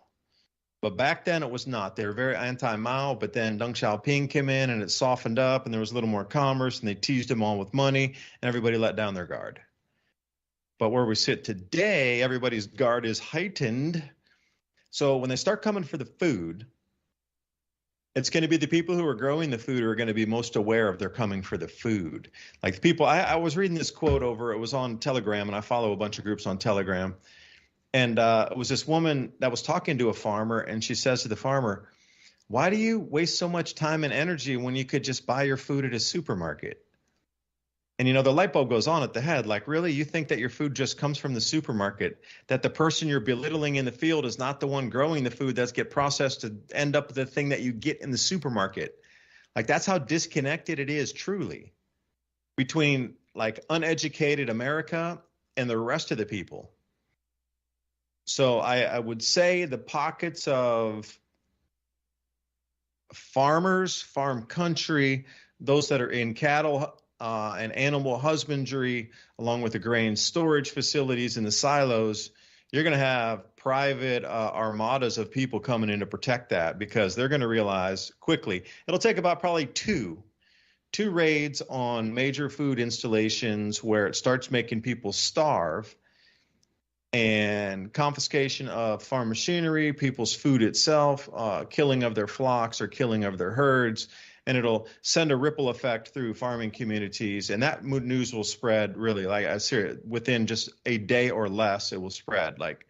But back then it was not. They were very anti-Mao, but then Deng Xiaoping came in and it softened up and there was a little more commerce and they teased them all with money and everybody let down their guard. But where we sit today, everybody's guard is heightened. So when they start coming for the food, it's going to be the people who are growing the food who are going to be most aware of they're coming for the food. Like the people, I was reading this quote over, it was on Telegram, and I follow a bunch of groups on Telegram. And it was this woman that was talking to a farmer, and she says to the farmer, why do you waste so much time and energy when you could just buy your food at a supermarket? And, the light bulb goes on at the head. Like, really? You think that your food just comes from the supermarket, that the person you're belittling in the field is not the one growing the food that's get processed to end up the thing that you get in the supermarket? Like, that's how disconnected it is truly between like uneducated America and the rest of the people. So I would say the pockets of farmers, farm country, those that are in cattle and animal husbandry, along with the grain storage facilities and the silos, you're going to have private armadas of people coming in to protect that, because they're going to realize quickly it'll take about probably two raids on major food installations where it starts making people starve, and confiscation of farm machinery, people's food itself, killing of their flocks or killing of their herds, and it'll send a ripple effect through farming communities. And that news will spread really, like I said, within just a day or less, it will spread. Like,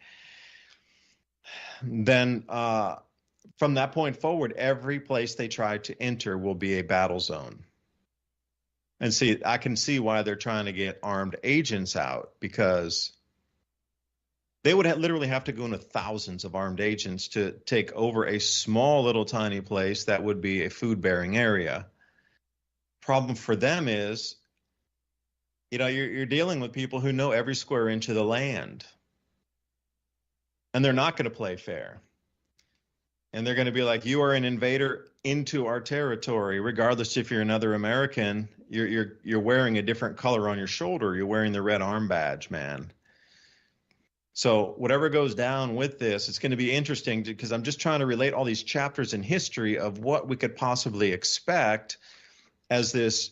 then from that point forward, every place they try to enter will be a battle zone. And see, I can see why they're trying to get armed agents out, because they would literally have to go into thousands of armed agents to take over a small little tiny place that would be a food-bearing area. Problem for them is, you're dealing with people who know every square inch of the land, and they're not going to play fair. And they're going to be like, you are an invader into our territory, regardless if you're another American. You're wearing a different color on your shoulder. You're wearing the red arm badge, man. So whatever goes down with this, it's going to be interesting, because I'm just trying to relate all these chapters in history of what we could possibly expect as this,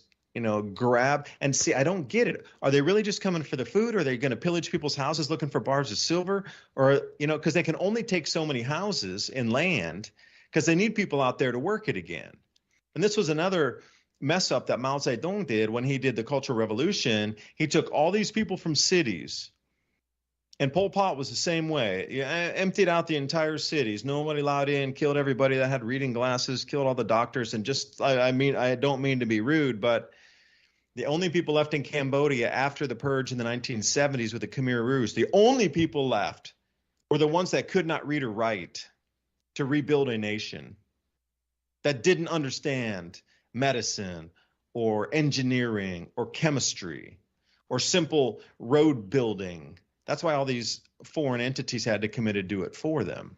grab. And see, I don't get it. Are they really just coming for the food? Or are they going to pillage people's houses looking for bars of silver? Or, because they can only take so many houses and land, because they need people out there to work it again. And this was another mess up that Mao Zedong did when he did the Cultural Revolution. He took all these people from cities. And Pol Pot was the same way. He emptied out the entire cities. Nobody allowed in, killed everybody that had reading glasses, killed all the doctors. And just, I don't mean to be rude, but the only people left in Cambodia after the purge in the 1970s with the Khmer Rouge, the only people left were the ones that could not read or write to rebuild a nation, that didn't understand medicine or engineering or chemistry or simple road building. That's why all these foreign entities had to come in to do it for them.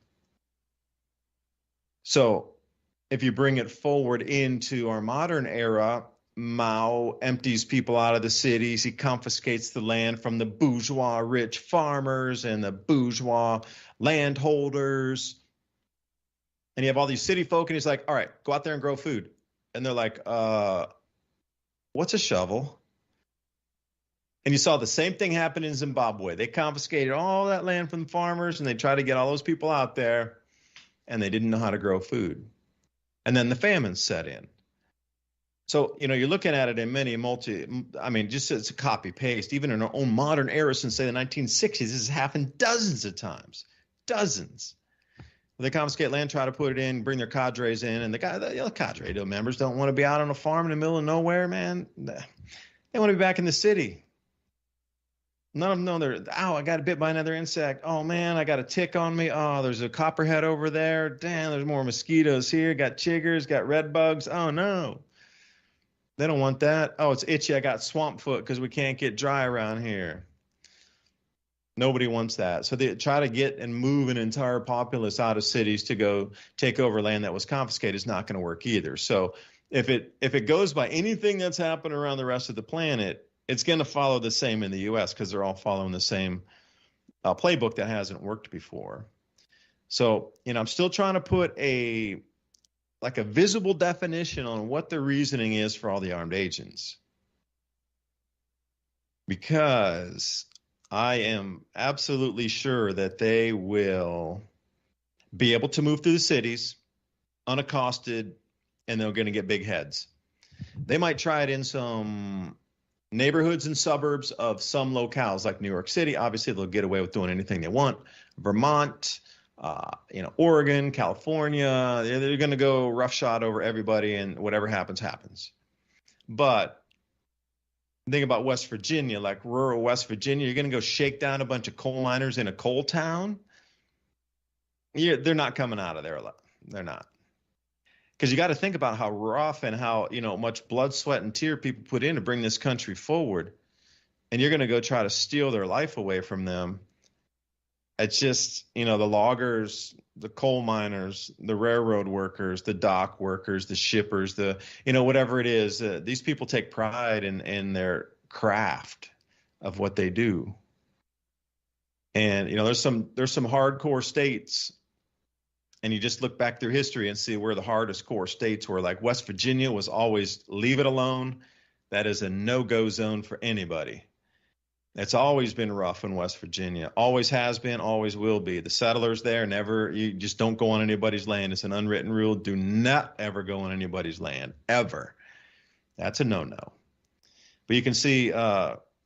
So if you bring it forward into our modern era, Mao empties people out of the cities. He confiscates the land from the bourgeois rich farmers and the bourgeois landholders. And you have all these city folk, and he's like, all right, go out there and grow food. And they're like, what's a shovel? And you saw the same thing happen in Zimbabwe. They confiscated all that land from the farmers, and they tried to get all those people out there, and they didn't know how to grow food. And then the famine set in. So, you're looking at it in many just as a copy paste, even in our own modern era since, say, the 1960s, this has happened dozens of times, dozens. They confiscate land, try to put it in, bring their cadres in, and the cadre members don't want to be out on a farm in the middle of nowhere, man. They want to be back in the city. None of them know I got bit by another insect. Oh, man, I got a tick on me. Oh, there's a copperhead over there. Damn, there's more mosquitoes here. Got chiggers, got red bugs. Oh, no. They don't want that. Oh, it's itchy. I got swamp foot because we can't get dry around here. Nobody wants that. So they try to get and move an entire populace out of cities to go take over land that was confiscated. Is not going to work either. So if it goes by anything that's happened around the rest of the planet, it's going to follow the same in the U.S. because they're all following the same playbook that hasn't worked before. So, I'm still trying to put a visible definition on what the reasoning is for all the armed agents, because I am absolutely sure that they will be able to move through the cities unaccosted, and they're going to get big heads. They might try it in some neighborhoods and suburbs of some locales like New York City. Obviously, they'll get away with doing anything they want. Vermont, Oregon, California, they're going to go roughshod over everybody, and whatever happens, happens. But Think about West Virginia, like rural West Virginia. You're going to go shake down a bunch of coal miners in a coal town. They're not coming out of there. They're not. Because you got to think about how rough and how, much blood, sweat, and tear people put in to bring this country forward. And you're going to go try to steal their life away from them. It's just, the loggers, the coal miners, the railroad workers, the dock workers, the shippers, whatever it is. These people take pride in their craft of what they do. And, there's some hardcore states, and you just look back through history and see where the hardest core states were. Like West Virginia was always leave it alone. That is a no-go zone for anybody. It's always been rough in West Virginia. Always has been, always will be. The settlers there you just don't go on anybody's land. It's an unwritten rule. Do not ever go on anybody's land, ever. That's a no-no. But you can see,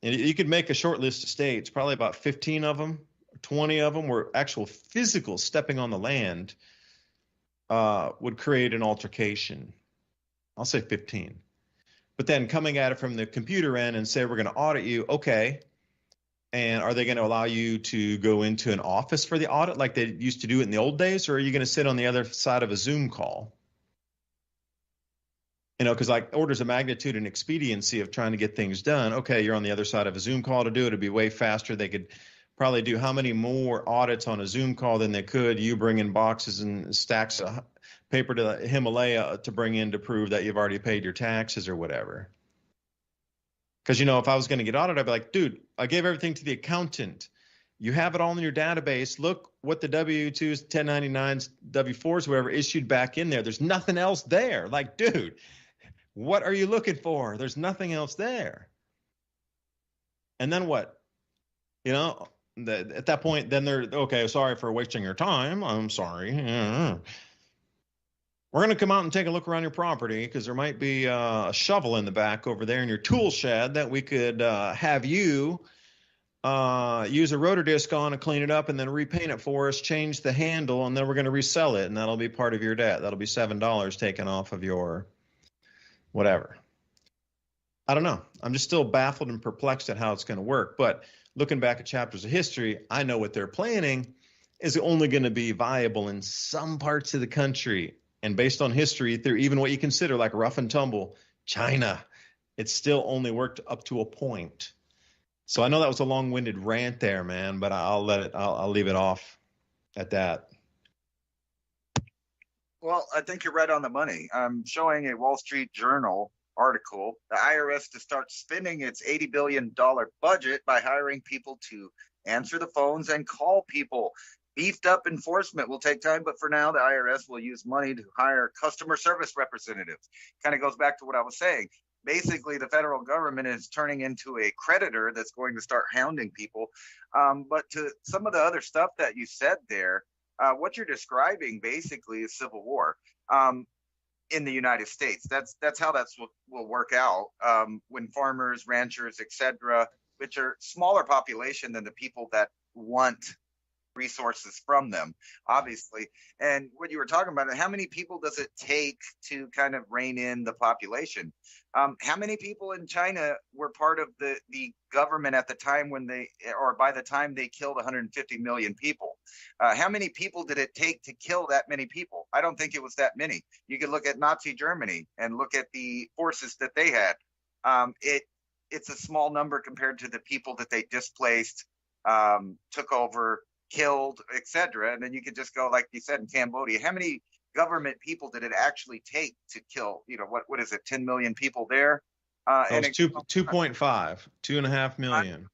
you could make a short list of states, probably about 15 of them, 20 of them where actual physical stepping on the land would create an altercation. I'll say 15. But then coming at it from the computer end and say, we're going to audit you, okay. And are they going to allow you to go into an office for the audit like they used to do it in the old days? Or are you going to sit on the other side of a Zoom call? Because like orders of magnitude and expediency of trying to get things done. Okay, you're on the other side of a Zoom call to do it. It'd be way faster. They could probably do how many more audits on a Zoom call than they could you bring in boxes and stacks of paper to the Himalaya to bring in to prove that you've already paid your taxes or whatever. Because, if I was going to get audited, I'd be like, dude, I gave everything to the accountant. You have it all in your database. Look what the W-2s, 1099s, W-4s, whatever, issued back in there. There's nothing else there. Like, dude, what are you looking for? There's nothing else there. And then what? At that point, then they're, okay, sorry for wasting your time. I'm sorry. We're going to come out and take a look around your property because there might be a shovel in the back over there in your tool shed that we could have you use a rotor disc on and clean it up and then repaint it for us, change the handle, and then we're going to resell it, and that'll be part of your debt. That'll be $7 taken off of your whatever. I don't know. I'm just still baffled and perplexed at how it's going to work. But looking back at chapters of history, I know what they're planning is only going to be viable in some parts of the country. And based on history, through even what you consider like rough and tumble, China, it still only worked up to a point. So I know that was a long-winded rant there, man, but I'll leave it off at that. Well, I think you're right on the money. I'm showing a Wall Street Journal article, the IRS to start spending its $80 billion budget by hiring people to answer the phones and call people. Beefed up enforcement will take time, but for now, the IRS will use money to hire customer service representatives. Kind of goes back to what I was saying. Basically, the federal government is turning into a creditor that's going to start hounding people. But to some of the other stuff that you said there, what you're describing basically is civil war in the United States. That's how will work out when farmers, ranchers, etc., which are smaller population than the people that want resources from them, obviously. And what you were talking about, how many people does it take to kind of rein in the population? How many people in China were part of the government at the time by the time they killed 150 million people? How many people did it take to kill that many people? I don't think it was that many. You could look at Nazi Germany and look at the forces that they had. It's a small number compared to the people that they displaced, took over, killed, etc. And then you could just go, like you said, in Cambodia, how many government people did it actually take to kill, what is it, 10 million people there? And 2.5, 2.5 million.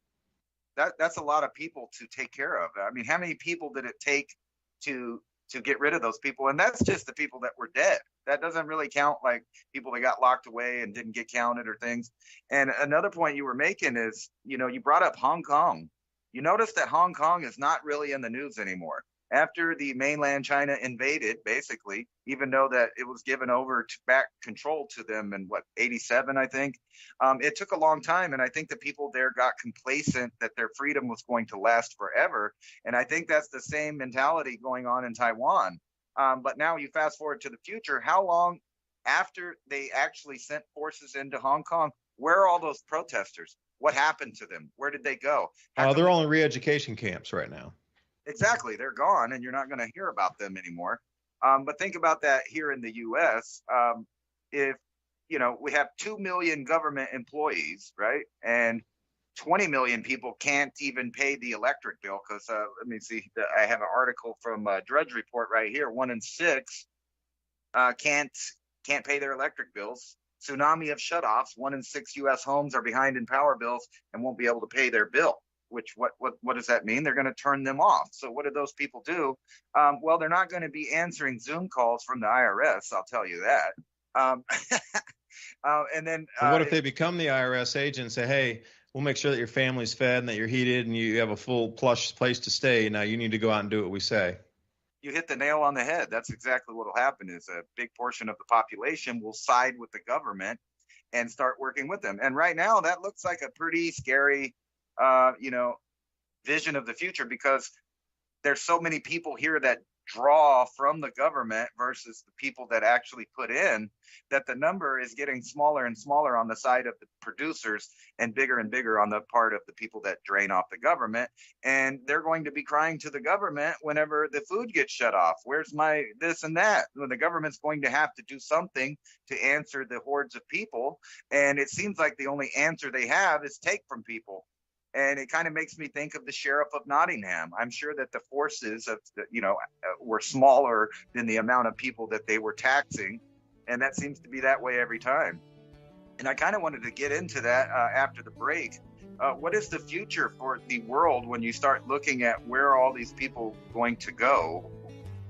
That's a lot of people to take care of. I mean, how many people did it take to get rid of those people? And that's just the people that were dead. That doesn't really count like people that got locked away and didn't get counted or things. And another point you were making is, you brought up Hong Kong. You notice that Hong Kong is not really in the news anymore. After the mainland China invaded, basically, even though that it was given over to back control to them in 87, I think, it took a long time. And I think the people there got complacent that their freedom was going to last forever. And I think that's the same mentality going on in Taiwan. But now you fast forward to the future, how long after they actually sent forces into Hong Kong Where are all those protesters? What happened to them? Where did they go? They're all in re-education camps right now. Exactly. They're gone, and you're not going to hear about them anymore. But think about that here in the U.S. If, we have 2 million government employees, right? And 20 million people can't even pay the electric bill because, let me see, I have an article from Drudge Report right here. 1 in 6 can't pay their electric bills. Tsunami of shutoffs. 1 in 6 U.S. homes are behind in power bills and won't be able to pay their bill. Which what does that mean? They're going to turn them off. So what do those people do? Well, they're not going to be answering Zoom calls from the IRS. I'll tell you that. And then what if they become the IRS agent and say, hey, we'll make sure that your family's fed and that you're heated and you have a full plush place to stay. Now you need to go out and do what we say. You hit the nail on the head. That's exactly what will happen is a big portion of the population will side with the government and start working with them. And right now that looks like a pretty scary vision of the future because there's so many people here that draw from the government versus the people that actually put in that the number is getting smaller and smaller on the side of the producers and bigger on the part of the people that drain off the government. And they're going to be crying to the government whenever the food gets shut off. Where's my this and that? When the government's going to have to do something to answer the hordes of people. And it seems like the only answer they have is take from people. And it kind of makes me think of the sheriff of Nottingham. I'm sure that the forces of, were smaller than the amount of people that they were taxing. And that seems to be that way every time. And I kind of wanted to get into that after the break. What is the future for the world when you start looking at where are all these people going to go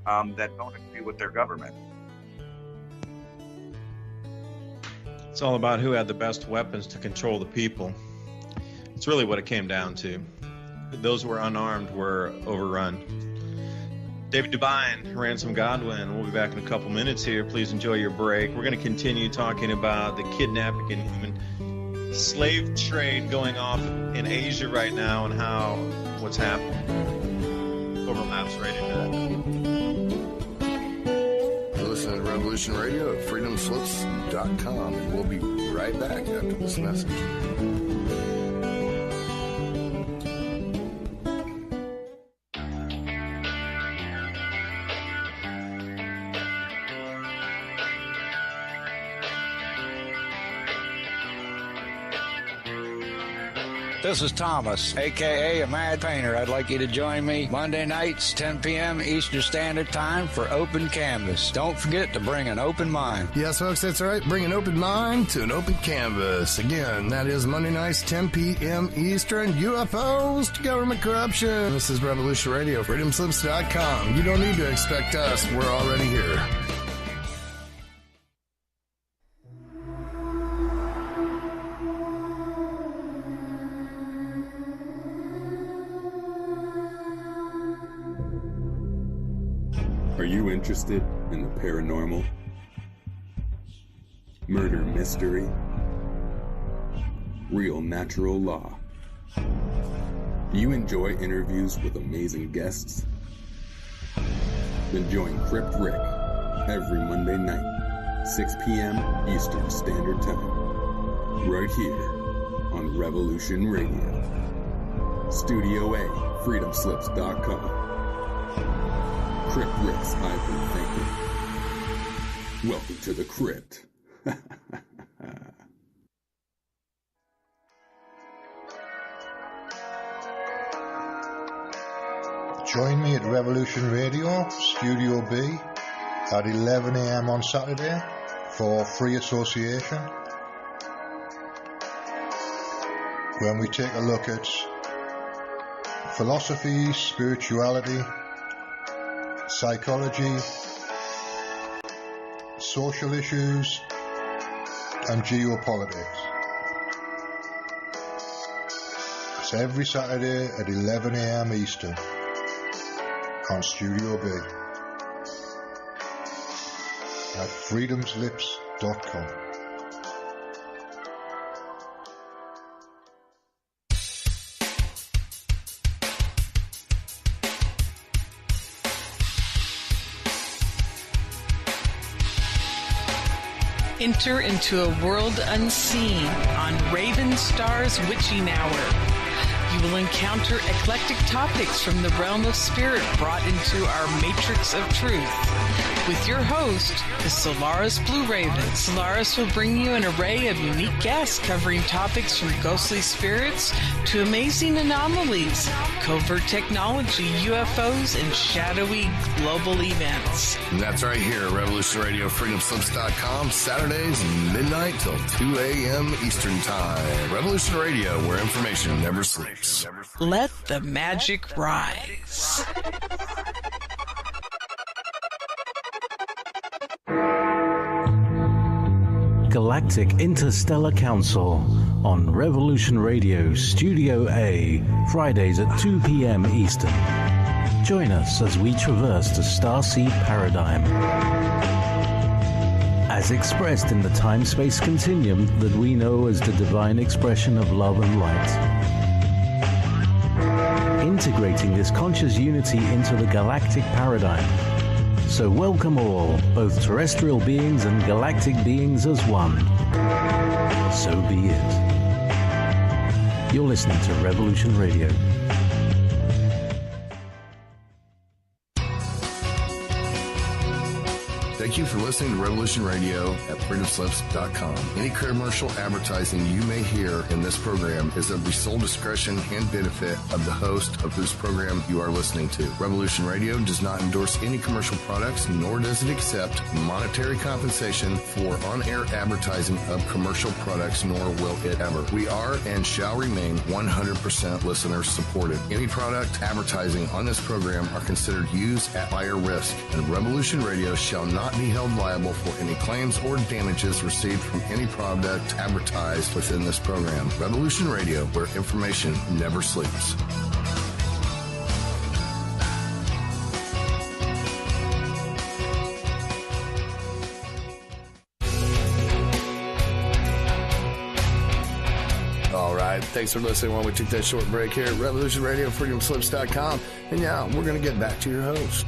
that don't agree with their government? It's all about who had the best weapons to control the people. It's really what it came down to. Those who were unarmed were overrun. David Devine, Ransom Godwin. We'll be back in a couple minutes here. Please enjoy your break. We're going to continue talking about the kidnapping and human slave trade going off in Asia right now and what's happening. Overlaps right into that. You're listening to Revolution Radio at freedomslips.com, and we'll be right back after this message. This is Thomas, a.k.a. a Mad Painter. I'd like you to join me Monday nights, 10 p.m. Eastern Standard Time for Open Canvas. Don't forget to bring an open mind. Yes, folks, that's right. Bring an open mind to an open canvas. Again, that is Monday nights, 10 p.m. Eastern. UFOs to government corruption. This is Revolution Radio, freedomslips.com. You don't need to expect us. We're already here. Are you interested in the paranormal, murder mystery, real natural law? Do you enjoy interviews with amazing guests? Then join Crypt Rick every Monday night, 6 p.m. Eastern Standard Time, right here on Revolution Radio. Studio A, freedomslips.com. Crypt Rick's Hybrid Thinking. Welcome to the Crypt. Join me at Revolution Radio, Studio B, at 11 a.m. on Saturday for Free Association, when we take a look at philosophy, spirituality, psychology, social issues, and geopolitics. It's every Saturday at 11 a.m. Eastern on Studio B at freedomslips.com. Enter into a world unseen on Raven Star's Witching Hour. You will encounter eclectic topics from the realm of spirit brought into our matrix of truth. With your host, the Solaris Blue Raven. Solaris will bring you an array of unique guests covering topics from ghostly spirits to amazing anomalies, covert technology, UFOs, and shadowy global events. And that's right here at Revolution Radio, freedomslips.com, Saturdays, midnight till 2 a.m. Eastern Time. Revolution Radio, where information never sleeps. Let the magic rise. Galactic Interstellar Council on Revolution Radio Studio A, Fridays at 2 p.m. Eastern. Join us as we traverse the starseed paradigm, as expressed in the time-space continuum that we know as the divine expression of love and light. Integrating this conscious unity into the galactic paradigm. So welcome all, both terrestrial beings and galactic beings as one. So be it. You're listening to Revolution Radio. Thank you for listening to Revolution Radio at freedomslips.com. Any commercial advertising you may hear in this program is of the sole discretion and benefit of the host of whose program you are listening to. Revolution Radio does not endorse any commercial products, nor does it accept monetary compensation for on-air advertising of commercial products, nor will it ever. We are and shall remain 100% listener supported. Any product advertising on this program are considered used at higher risk, and Revolution Radio shall not be held liable for any claims or damages received from any product advertised within this program. Revolution Radio, where information never sleeps. All right, thanks for listening while we took that short break here at Revolution Radio, freedomslips.com. And now we're going to get back to your host.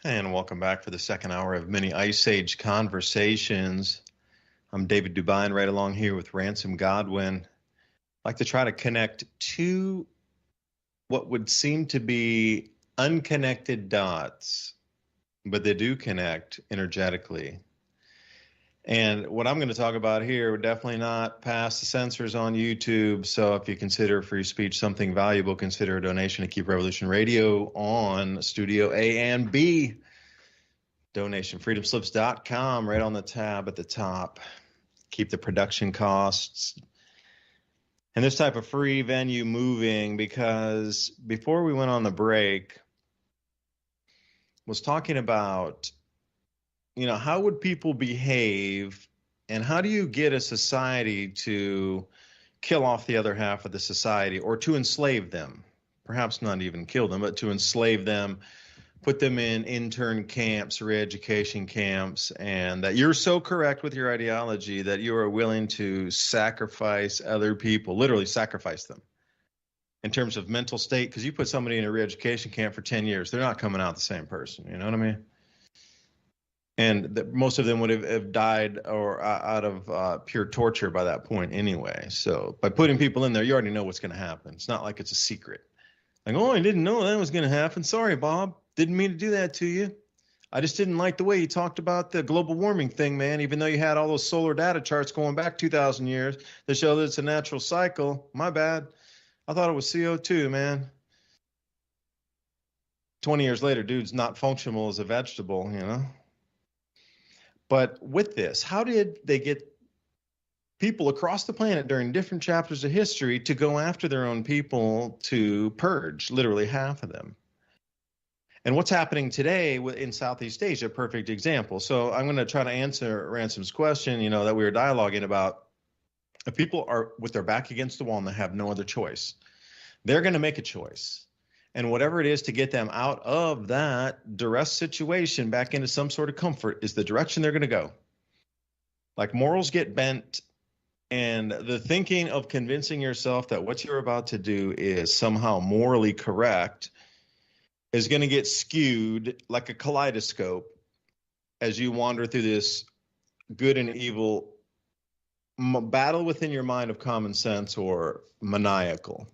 And welcome back for the second hour of Mini Ice Age Conversations. I'm David Dubine, right along here with Ransom Godwin. I'd like to try to connect two what would seem to be unconnected dots, but they do connect energetically. And what I'm going to talk about here would definitely not pass the censors on YouTube. So if you consider free speech something valuable, consider a donation to keep Revolution Radio on Studio A and B. Donation, freedomslips.com, right on the tab at the top. Keep the production costs and this type of free venue moving, because before we went on the break, was talking about, you know, how would people behave and how do you get a society to kill off the other half of the society, or to enslave them? Perhaps not even kill them, but to enslave them, put them in intern camps, re-education camps, and that you're so correct with your ideology that you are willing to sacrifice other people, literally sacrifice them in terms of mental state, because you put somebody in a re-education camp for 10 years, they're not coming out the same person, you know what I mean? And most of them would have died or out of pure torture by that point anyway. So by putting people in there, you already know what's going to happen. It's not like it's a secret. Like, oh, I didn't know that was going to happen. Sorry, Bob. Didn't mean to do that to you. I just didn't like the way you talked about the global warming thing, man, even though you had all those solar data charts going back 2,000 years that show that it's a natural cycle. My bad. I thought it was CO2, man. 20 years later, dude's not functional as a vegetable, you know? But with this, how did they get people across the planet during different chapters of history to go after their own people to purge literally half of them? And what's happening today in Southeast Asia, perfect example. So I'm going to try to answer Ransom's question, you know, that we were dialoguing about. If people are with their back against the wall and they have no other choice, they're going to make a choice. And whatever it is to get them out of that duress situation back into some sort of comfort is the direction they're going to go. Like morals get bent, and the thinking of convincing yourself that what you're about to do is somehow morally correct is going to get skewed like a kaleidoscope as you wander through this good and evil battle within your mind of common sense or maniacal.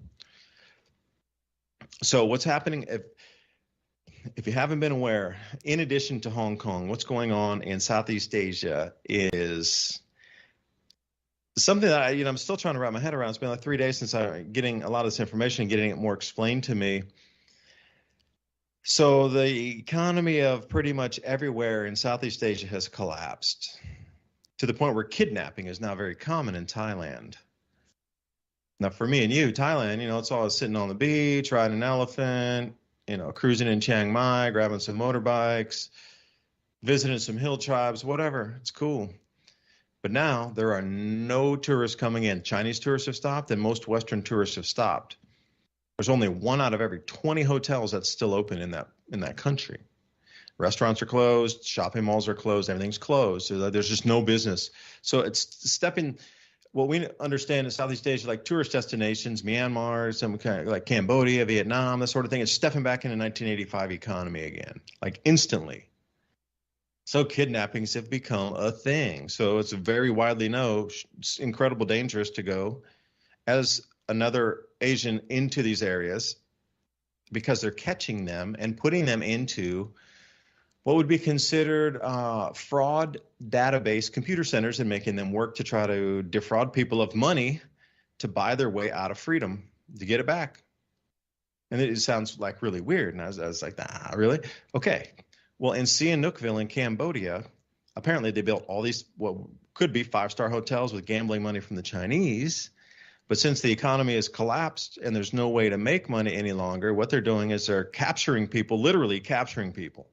So what's happening, if you haven't been aware, in addition to Hong Kong, what's going on in Southeast Asia is something that I'm still trying to wrap my head around. It's been like 3 days since I'm getting a lot of this information and getting it more explained to me. So the economy of pretty much everywhere in Southeast Asia has collapsed to the point where kidnapping is now very common in Thailand. Now, for me and you, Thailand, it's all sitting on the beach, riding an elephant, cruising in Chiang Mai, grabbing some motorbikes, visiting some hill tribes, whatever. It's cool. But now there are no tourists coming in. Chinese tourists have stopped, and most Western tourists have stopped. There's only 1 out of every 20 hotels that's still open in that country. Restaurants are closed, shopping malls are closed, everything's closed. So there's just no business. So it's stepping. What we understand in Southeast Asia, like tourist destinations, Myanmar, some kind of like Cambodia, Vietnam, that sort of thing, is stepping back into 1985 economy again, like instantly. So kidnappings have become a thing. So it's very widely known, it's incredible dangerous to go as another Asian into these areas because they're catching them and putting them into what would be considered fraud database computer centers and making them work to try to defraud people of money to buy their way out of freedom, to get it back. And it sounds like really weird. And I was like, nah, really? Okay. Well, in Sihanoukville in Cambodia, apparently they built all these what could be 5-star hotels with gambling money from the Chinese. But since the economy has collapsed and there's no way to make money any longer, what they're doing is they're capturing people, literally capturing people,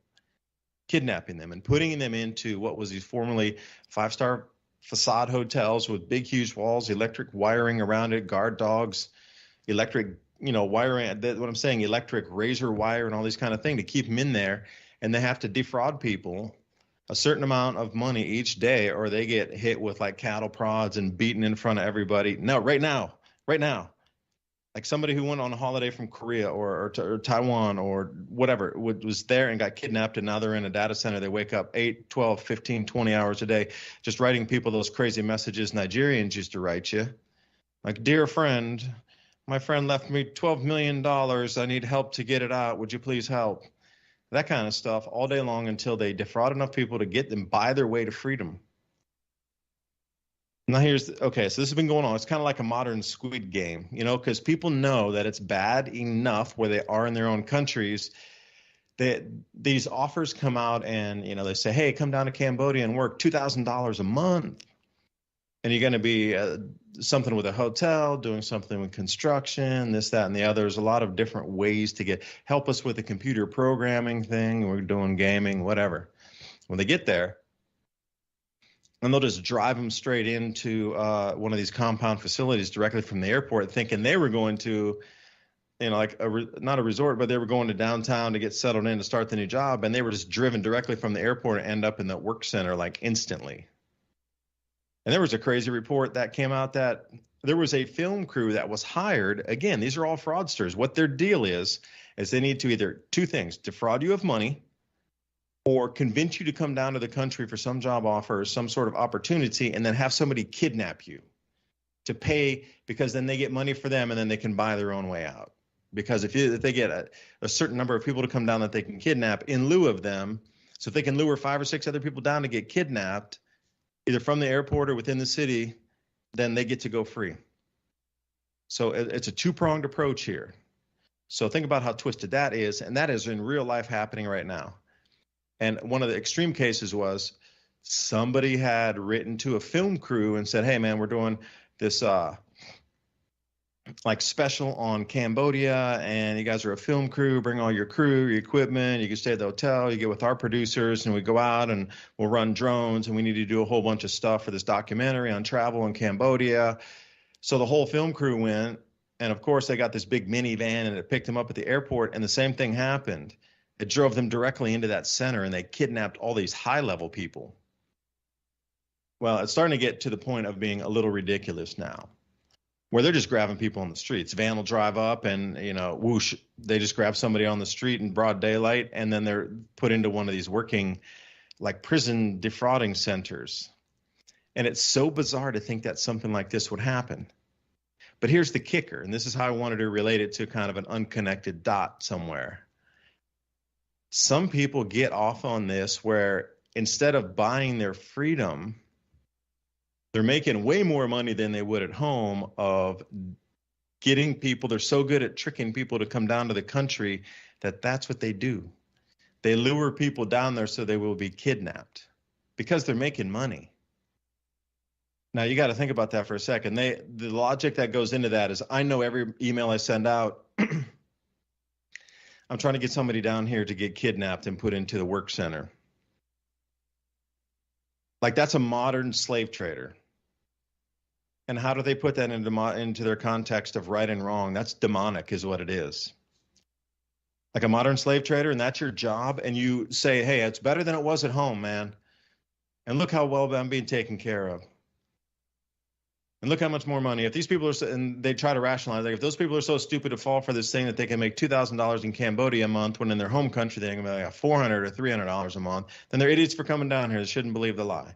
kidnapping them and putting them into what was these formerly 5-star facade hotels with big, huge walls, electric wiring around it, guard dogs, electric, wiring, what I'm saying, electric razor wire and all these kind of things to keep them in there. And they have to defraud people a certain amount of money each day, or they get hit with like cattle prods and beaten in front of everybody. No, right now, like somebody who went on a holiday from Korea or Taiwan or whatever was there and got kidnapped, and now they're in a data center. They wake up 8, 12, 15, 20 hours a day just writing people those crazy messages Nigerians used to write you. Like, dear friend, my friend left me $12 million. I need help to get it out. Would you please help? That kind of stuff all day long until they defraud enough people to get them buy their way to freedom. Now so this has been going on. It's kind of like a modern Squid Game, because people know that it's bad enough where they are in their own countries. These offers come out and, they say, hey, come down to Cambodia and work $2,000 a month. And you're going to be something with a hotel, doing something with construction, this, that, and the other. There's a lot of different ways to help us with the computer programming thing. We're doing gaming, whatever. When they get there, and they'll just drive them straight into one of these compound facilities directly from the airport, thinking they were going to, like not a resort, but they were going to downtown to get settled in to start the new job. And they were just driven directly from the airport and end up in the work center like instantly. And there was a crazy report that came out that there was a film crew that was hired. Again, these are all fraudsters. What their deal is they need to either two things: defraud you of money or convince you to come down to the country for some job offer or some sort of opportunity, and then have somebody kidnap you to pay, because then they get money for them and then they can buy their own way out. Because if they get a certain number of people to come down that they can kidnap in lieu of them, so if they can lure 5 or 6 other people down to get kidnapped, either from the airport or within the city, then they get to go free. So it's a two-pronged approach here. So think about how twisted that is, and that is in real life happening right now. And one of the extreme cases was somebody had written to a film crew and said, hey, man, we're doing this like special on Cambodia, and you guys are a film crew, bring all your crew, your equipment, you can stay at the hotel, you get with our producers, and we go out and we'll run drones, and we need to do a whole bunch of stuff for this documentary on travel in Cambodia. So the whole film crew went, and of course they got this big minivan and it picked them up at the airport, and the same thing happened. It drove them directly into that center, and they kidnapped all these high-level people. Well, it's starting to get to the point of being a little ridiculous now. where they're just grabbing people on the streets. Van will drive up and, whoosh, they just grab somebody on the street in broad daylight, and then they're put into one of these working like prison defrauding centers. And it's so bizarre to think that something like this would happen. But here's the kicker, and this is how I wanted to relate it to kind of an unconnected dot somewhere. Some people get off on this where instead of buying their freedom, they're making way more money than they would at home of getting people. They're so good at tricking people to come down to the country that that's what they do. They lure people down there so they will be kidnapped because they're making money. Now, you got to think about that for a second. The logic that goes into that is, I know every email I send out, I'm trying to get somebody down here to get kidnapped and put into the work center. Like, that's a modern slave trader. And how do they put that into their context of right and wrong? That's demonic is what it is. Like a modern slave trader, and that's your job, and you say, hey, it's better than it was at home, man. And look how well I'm being taken care of. And look how much more money. If these people are, and they try to rationalize, like if those people are so stupid to fall for this thing that they can make $2,000 in Cambodia a month when in their home country they can make like $400 or $300 a month, then they're idiots for coming down here. They shouldn't believe the lie.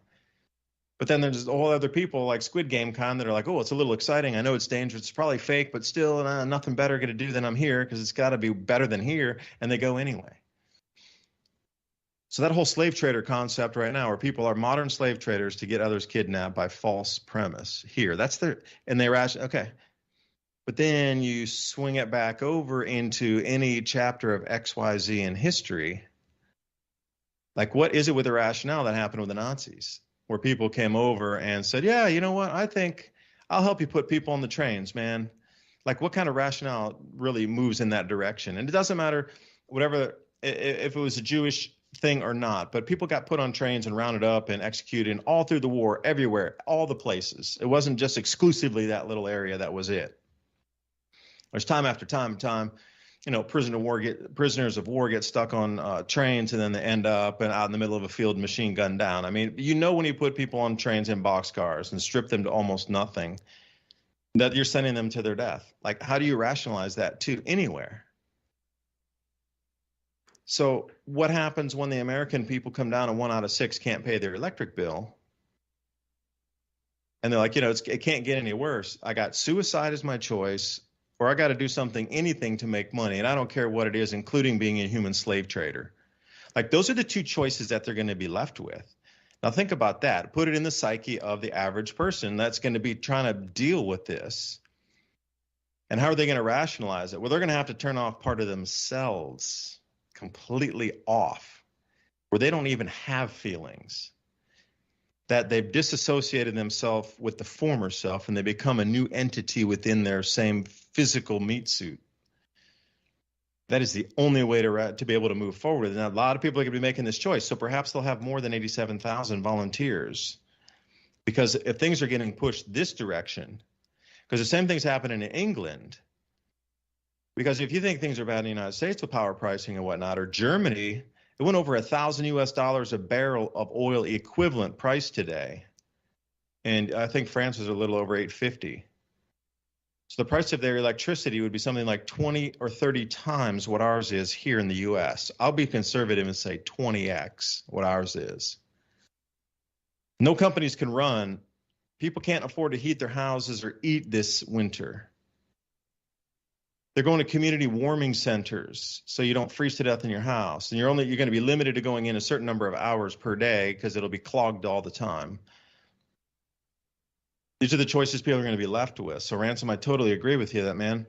But then there's all other people like Squid Game kind that are like, oh, it's a little exciting. I know it's dangerous. It's probably fake, but still nothing better going to do than I'm here because it's got to be better than here. And they go anyway. So that whole slave trader concept right now, where people are modern slave traders to get others kidnapped by false premise here, that's and they ration. Okay. But then you swing it back over into any chapter of XYZ in history. Like, what is it with the rationale that happened with the Nazis, where people came over and said, yeah, you know what? I think I'll help you put people on the trains, man. Like, what kind of rationale really moves in that direction? And it doesn't matter whatever, if it was a Jewish thing or not, but people got put on trains and rounded up and executed all through the war, everywhere, all the places. It wasn't just exclusively that little area that was it. There's time after time, prisoners of war get stuck on trains, and then they end up out in the middle of a field machine gunned down. I mean, when you put people on trains in boxcars and strip them to almost nothing, that you're sending them to their death. Like, how do you rationalize that to anywhere? So what happens when the American people come down and 1 out of 6 can't pay their electric bill? And they're like, it can't get any worse. I got suicide as my choice, or I got to do anything to make money. And I don't care what it is, including being a human slave trader. Like, those are the two choices that they're going to be left with. Now think about that. Put it in the psyche of the average person that's going to be trying to deal with this. And how are they going to rationalize it? Well, they're going to have to turn off part of themselves completely off, where they don't even have feelings, that they've disassociated themselves with the former self and they become a new entity within their same physical meat suit. That is the only way to be able to move forward. And a lot of people are going to be making this choice. So perhaps they'll have more than 87,000 volunteers, because if things are getting pushed this direction, because the same thing's happening in England. Because if you think things are bad in the United States with power pricing and whatnot, or Germany, it went over $1,000 a barrel of oil equivalent price today. And I think France was a little over $8.50. So the price of their electricity would be something like 20 or 30 times what ours is here in the U.S. I'll be conservative and say 20x what ours is. No companies can run. People can't afford to heat their houses or eat this winter. They're going to community warming centers so you don't freeze to death in your house. And you're going to be limited to going in a certain number of hours per day because it'll be clogged all the time. These are the choices people are going to be left with. So Ransom, I totally agree with you that, man,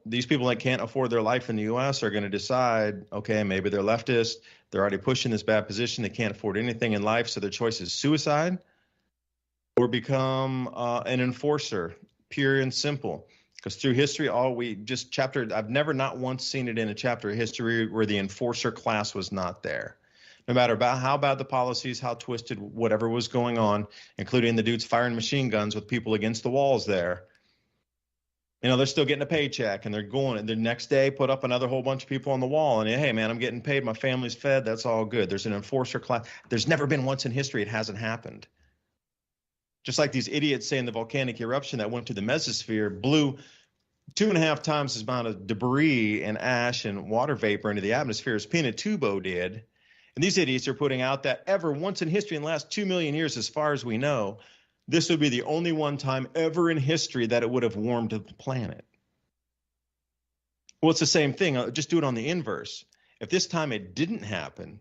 these people that can't afford their life in the U.S. are going to decide, okay, maybe they're leftist. They're already pushing this bad position. They can't afford anything in life. So their choice is suicide or become an enforcer, pure and simple. Because through history, I've never not once seen it in a chapter of history where the enforcer class was not there. No matter about how bad the policies, how twisted, whatever was going on, including the dudes firing machine guns with people against the walls there. They're still getting a paycheck, and they're going, and the next day put up another whole bunch of people on the wall, and hey, man, I'm getting paid, my family's fed, that's all good. There's an enforcer class. There's never been once in history it hasn't happened. Just like these idiots saying the volcanic eruption that went to the mesosphere blew 2.5 times the amount of debris and ash and water vapor into the atmosphere as Pinatubo did. And these idiots are putting out that ever once in history in the last 2 million years, as far as we know, this would be the only one time ever in history that it would have warmed the planet. Well, it's the same thing. Just do it on the inverse. If this time it didn't happen,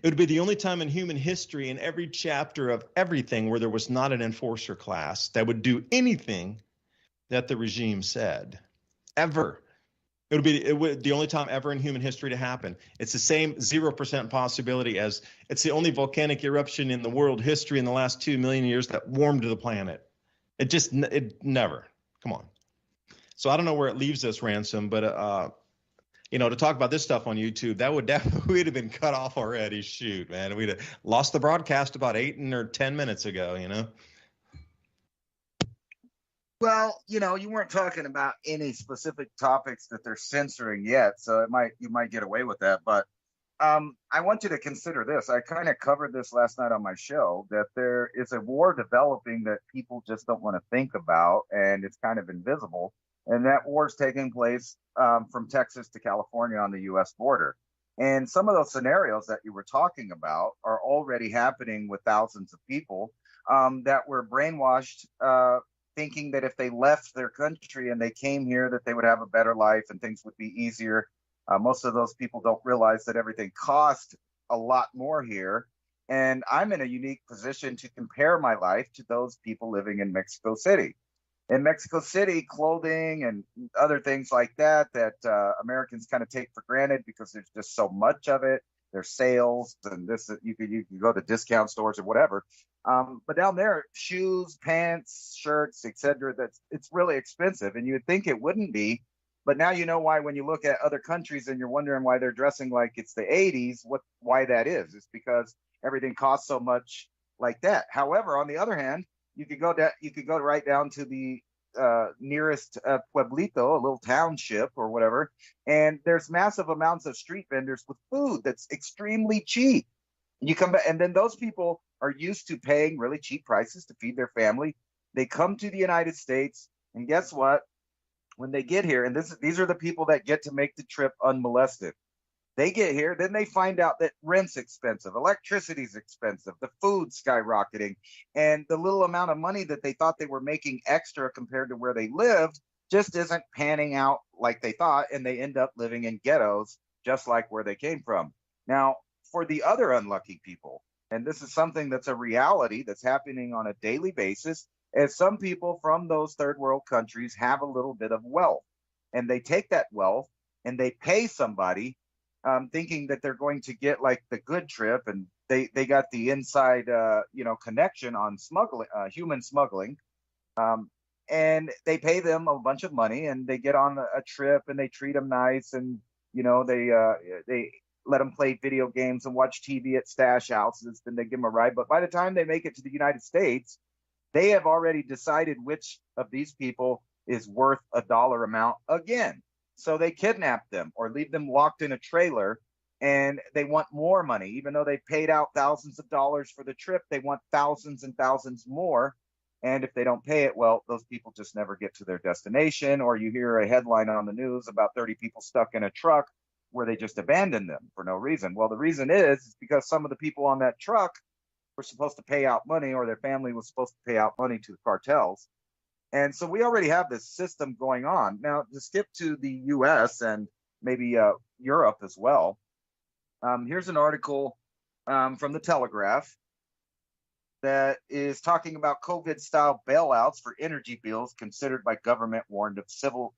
it would be the only time in human history in every chapter of everything where there was not an enforcer class that would do anything that the regime said, ever. It would the only time ever in human history to happen. It's the same 0% possibility as it's the only volcanic eruption in the world history in the last 2 million years that warmed the planet. It never. Come on. So I don't know where it leaves us, Ransom, but to talk about this stuff on YouTube, that would definitely we'd have been cut off already. Shoot, man, we'd have lost the broadcast about 8 or 10 minutes ago. Well, you weren't talking about any specific topics that they're censoring yet, so you might get away with that. But I want you to consider this. I kind of covered this last night on my show, that there is a war developing that people just don't want to think about, and it's kind of invisible. And that war is taking place from Texas to California on the U.S. border. And some of those scenarios that you were talking about are already happening with thousands of people that were brainwashed, thinking that if they left their country and they came here, that they would have a better life and things would be easier. Most of those people don't realize that everything costs a lot more here. And I'm in a unique position to compare my life to those people living in Mexico City. In Mexico City, clothing and other things like that Americans kind of take for granted because there's just so much of it. There's sales and this, you can go to discount stores or whatever. But down there, shoes, pants, shirts, etc., it's really expensive. And you would think it wouldn't be, but now you know why. When you look at other countries and you're wondering why they're dressing like it's the 80s, why that is. It's because everything costs so much like that. However, on the other hand, you could go right down to the nearest pueblito, a little township or whatever, and there's massive amounts of street vendors with food that's extremely cheap. You come back, and then those people are used to paying really cheap prices to feed their family. They come to the United States, and guess what? When they get here, and these are the people that get to make the trip unmolested. They get here, then they find out that rent's expensive, electricity's expensive, the food's skyrocketing, and the little amount of money that they thought they were making extra compared to where they lived just isn't panning out like they thought, and they end up living in ghettos just like where they came from. Now, for the other unlucky people, and this is something that's a reality that's happening on a daily basis, as some people from those third world countries have a little bit of wealth, and they take that wealth and they pay somebody thinking that they're going to get like the good trip, and they got the inside connection on smuggling, human smuggling, and they pay them a bunch of money and they get on a trip and they treat them nice, and they let them play video games and watch TV at stash houses, then they give them a ride. But by the time they make it to the United States, they have already decided which of these people is worth a dollar amount again. So they kidnap them or leave them locked in a trailer, and they want more money. Even though they paid out thousands of dollars for the trip, they want thousands and thousands more. And if they don't pay it, well, those people just never get to their destination. Or you hear a headline on the news about 30 people stuck in a truck where they just abandoned them for no reason. Well, the reason is because some of the people on that truck were supposed to pay out money, or their family was supposed to pay out money to the cartels. And so we already have this system going on. Now, to skip to the U.S. and maybe Europe as well, here's an article from the Telegraph that is talking about COVID-style bailouts for energy bills considered by government, warned of civil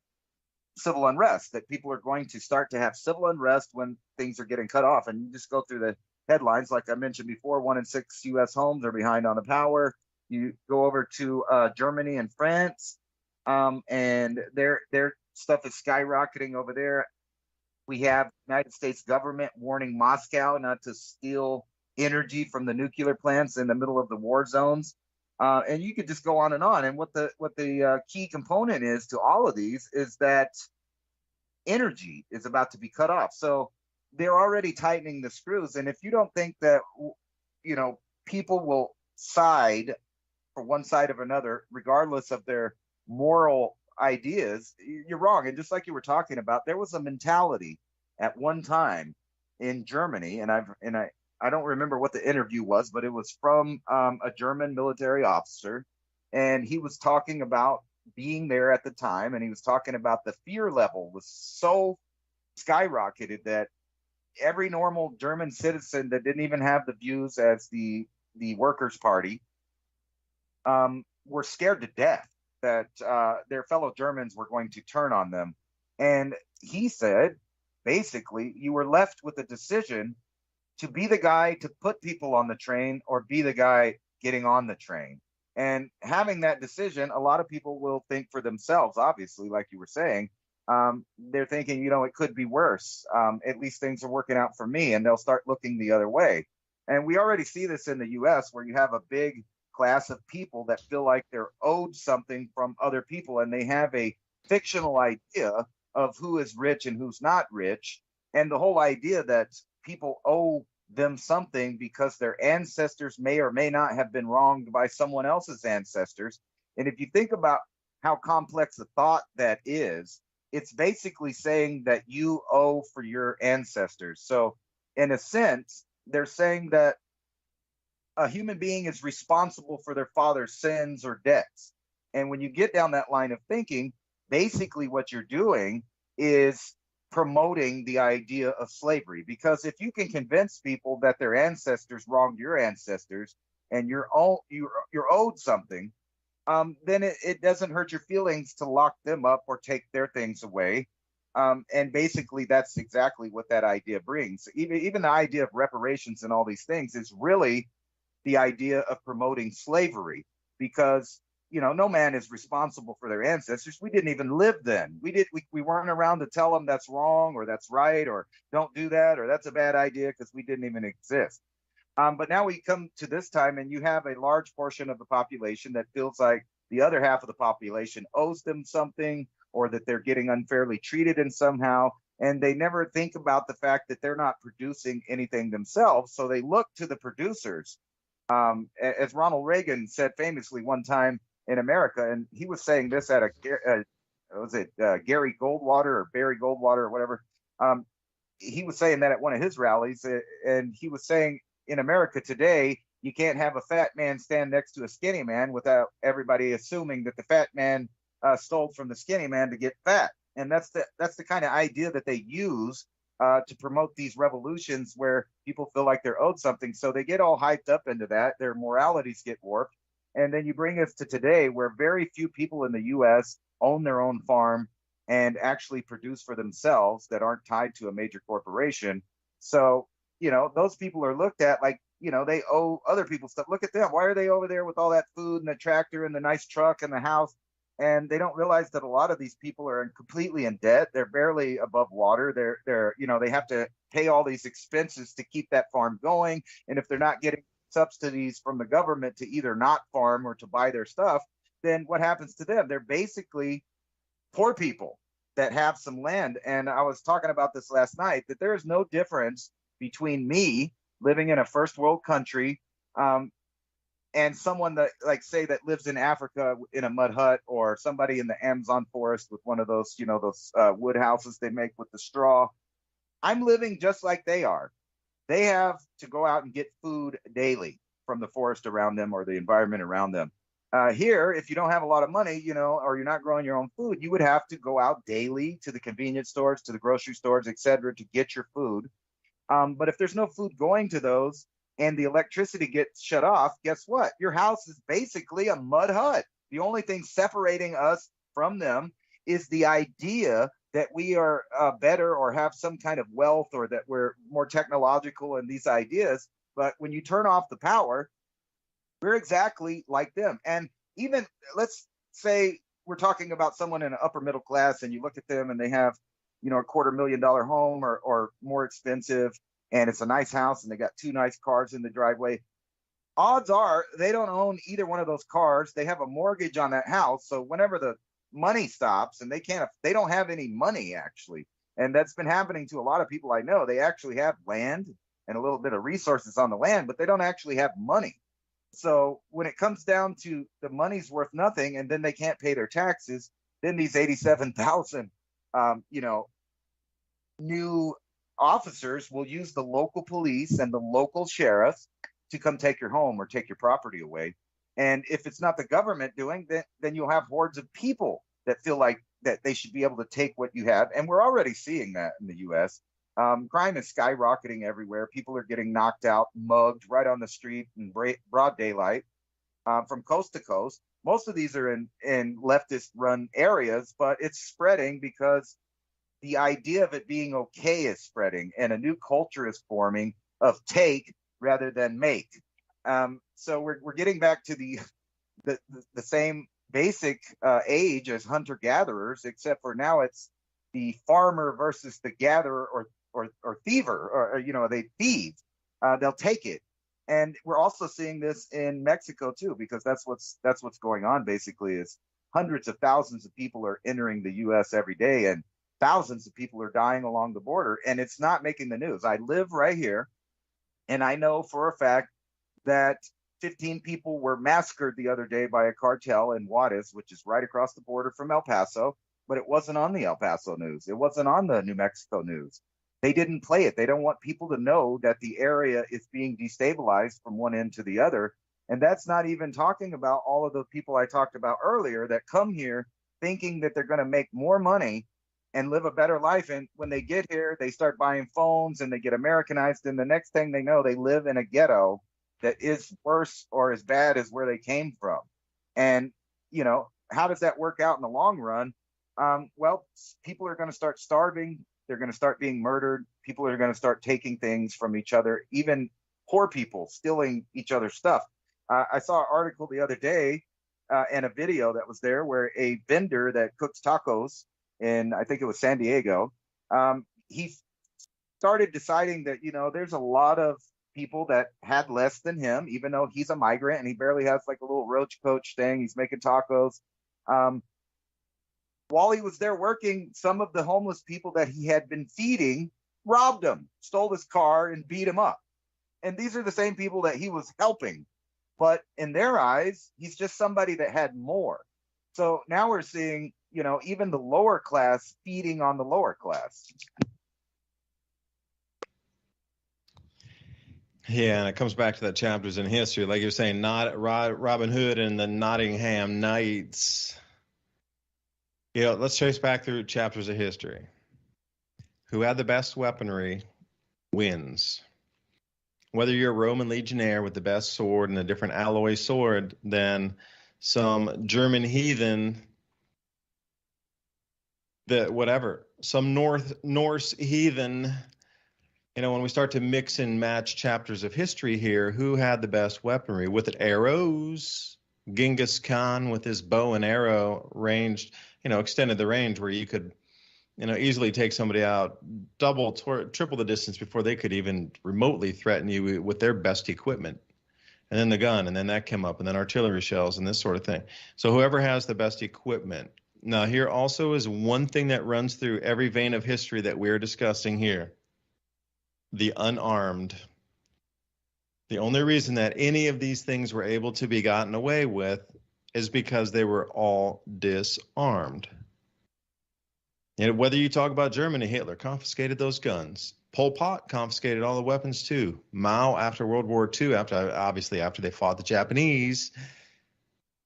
unrest, that people are going to start to have civil unrest when things are getting cut off. And you just go through the headlines. Like I mentioned before, 1 in 6 U.S. homes are behind on the power. You go over to Germany and France, and their stuff is skyrocketing over there. We have United States government warning Moscow not to steal energy from the nuclear plants in the middle of the war zones. And you could just go on. And what the key component is to all of these is that energy is about to be cut off. So they're already tightening the screws. And if you don't think that, people will side for one side or another, regardless of their moral ideas, you're wrong. And just like you were talking about, there was a mentality at one time in Germany, and I don't remember what the interview was, but it was from a German military officer, and he was talking about being there at the time, and he was talking about the fear level was so skyrocketed that every normal German citizen that didn't even have the views as the Workers' Party were scared to death that their fellow Germans were going to turn on them. And he said, basically, you were left with a decision to be the guy to put people on the train or be the guy getting on the train. And having that decision, a lot of people will think for themselves, obviously, like you were saying. They're thinking, it could be worse. At least things are working out for me, and they'll start looking the other way. And we already see this in the U.S., where you have a big class of people that feel like they're owed something from other people, and they have a fictional idea of who is rich and who's not rich. And the whole idea that people owe them something because their ancestors may or may not have been wronged by someone else's ancestors. And if you think about how complex a thought that is, it's basically saying that you owe for your ancestors. So in a sense, they're saying that a human being is responsible for their father's sins or debts. And when you get down that line of thinking, basically what you're doing is promoting the idea of slavery. Because if you can convince people that their ancestors wronged your ancestors and you're owed something, then it doesn't hurt your feelings to lock them up or take their things away. And basically, that's exactly what that idea brings. Even the idea of reparations and all these things is really the idea of promoting slavery, because no man is responsible for their ancestors. We didn't even live then. We weren't around to tell them that's wrong or that's right or don't do that or that's a bad idea, because we didn't even exist. But now we come to this time, and you have a large portion of the population that feels like the other half of the population owes them something, or that they're getting unfairly treated in somehow. And they never think about the fact that they're not producing anything themselves. So they look to the producers. As Ronald Reagan said famously one time in America, and he was saying this at Gary Goldwater or Barry Goldwater or whatever. He was saying that at one of his rallies, and he was saying, in America today, you can't have a fat man stand next to a skinny man without everybody assuming that the fat man stole from the skinny man to get fat. And that's the kind of idea that they use to promote these revolutions where people feel like they're owed something. So they get all hyped up into that. Their moralities get warped. And then you bring us to today, where very few people in the U.S. own their own farm and actually produce for themselves that aren't tied to a major corporation. So those people are looked at like, they owe other people stuff. Look at them. Why are they over there with all that food and the tractor and the nice truck and the house? And they don't realize that a lot of these people are completely in debt. They're barely above water. They're they have to pay all these expenses to keep that farm going. And if they're not getting subsidies from the government to either not farm or to buy their stuff, then what happens to them? They're basically poor people that have some land. And I was talking about this last night, that there is no difference between me living in a first world country and someone that, like, say, that lives in Africa in a mud hut, or somebody in the Amazon forest with one of those, those wood houses they make with the straw. I'm living just like they are. They have to go out and get food daily from the forest around them or the environment around them. Here, if you don't have a lot of money, or you're not growing your own food, you would have to go out daily to the convenience stores, to the grocery stores, etc., to get your food. But if there's no food going to those and the electricity gets shut off, guess what? Your house is basically a mud hut. The only thing separating us from them is the idea that we are better or have some kind of wealth, or that we're more technological in these ideas. But when you turn off the power, we're exactly like them. And even, let's say we're talking about someone in an upper middle class, and you look at them and they have, a $250,000 home or more expensive, and it's a nice house, and they got 2 nice cars in the driveway. Odds are they don't own either one of those cars. They have a mortgage on that house. So whenever the money stops, and they don't have any money, actually. And that's been happening to a lot of people I know. They actually have land and a little bit of resources on the land, but they don't actually have money. So when it comes down to the money's worth nothing, and then they can't pay their taxes, then these 87,000, new officers will use the local police and the local sheriffs to come take your home or take your property away. And if it's not the government doing that, then you'll have hordes of people that feel like that they should be able to take what you have. And we're already seeing that in the U.S. Crime is skyrocketing everywhere. People are getting knocked out, mugged right on the street in broad daylight, from coast to coast. Most of these are in leftist-run areas, but it's spreading because the idea of it being okay is spreading, and a new culture is forming of take rather than make. So we're getting back to the same basic age as hunter-gatherers, except for now it's the farmer versus the gatherer or thiever, or they thieve. They'll take it. And we're also seeing this in Mexico too, because that's what's going on. Basically, is hundreds of thousands of people are entering the U.S. every day, and thousands of people are dying along the border, and it's not making the news. I live right here, and I know for a fact that 15 people were massacred the other day by a cartel in Juarez, which is right across the border from El Paso, but it wasn't on the El Paso news. It wasn't on the New Mexico news. They didn't play it. They don't want people to know that the area is being destabilized from one end to the other. And that's not even talking about all of the people I talked about earlier that come here thinking that they're going to make more money and live a better life. And when they get here, they start buying phones and they get Americanized. And the next thing they know, they live in a ghetto that is worse or as bad as where they came from. And, how does that work out in the long run? Well, people are going to start starving. They're going to start being murdered. People are going to start taking things from each other, even poor people stealing each other's stuff. I saw an article the other day and a video that was there where a vendor that cooks tacos in, I think it was San Diego, he started deciding that, there's a lot of people that had less than him, even though he's a migrant and he barely has like a little roach coach thing. He's making tacos. While he was there working, some of the homeless people that he had been feeding robbed him, stole his car, and beat him up. And these are the same people that he was helping. But in their eyes, he's just somebody that had more. So now we're seeing, even the lower class feeding on the lower class. Yeah, and it comes back to that chapters in history. Like you're saying, not Robin Hood and the Nottingham Knights. Let's trace back through chapters of history. Who had the best weaponry wins. Whether you're a Roman legionnaire with the best sword and a different alloy sword than some German heathen, some Norse heathen, when we start to mix and match chapters of history here, who had the best weaponry? With it arrows, Genghis Khan with his bow and arrow ranged, extended the range where you could, easily take somebody out double, triple the distance before they could even remotely threaten you with their best equipment. And then the gun, and then that came up, and then artillery shells and this sort of thing. So whoever has the best equipment. Now here also is one thing that runs through every vein of history that we're discussing here. The unarmed. The only reason that any of these things were able to be gotten away with is because they were all disarmed. And whether you talk about Germany, Hitler confiscated those guns. Pol Pot confiscated all the weapons too. Mao, after World War II, after they fought the Japanese,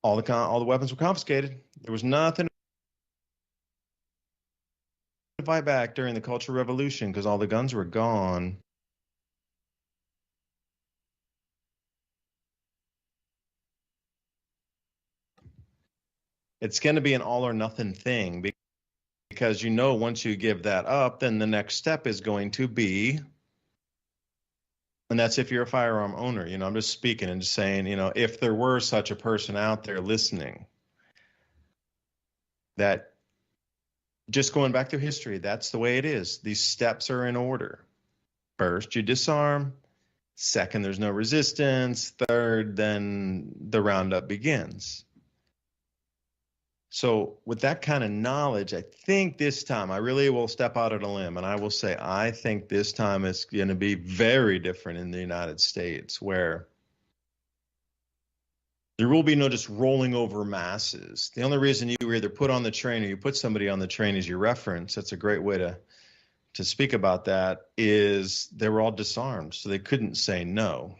all the weapons were confiscated. There was nothing to fight back during the Cultural Revolution because all the guns were gone. It's going to be an all or nothing thing because once you give that up, then the next step is going to be, and that's if you're a firearm owner. I'm just speaking and just saying, if there were such a person out there listening, that just going back through history, that's the way it is. These steps are in order. First, you disarm. Second, there's no resistance. Third, then the roundup begins. So with that kind of knowledge, I think this time I really will step out on a limb and I will say I think this time is going to be very different in the United States, where There will be no just rolling over masses. The only reason you either put on the train or you put somebody on the train as your reference, that's a great way to speak about that, is they were all disarmed, so they couldn't say no.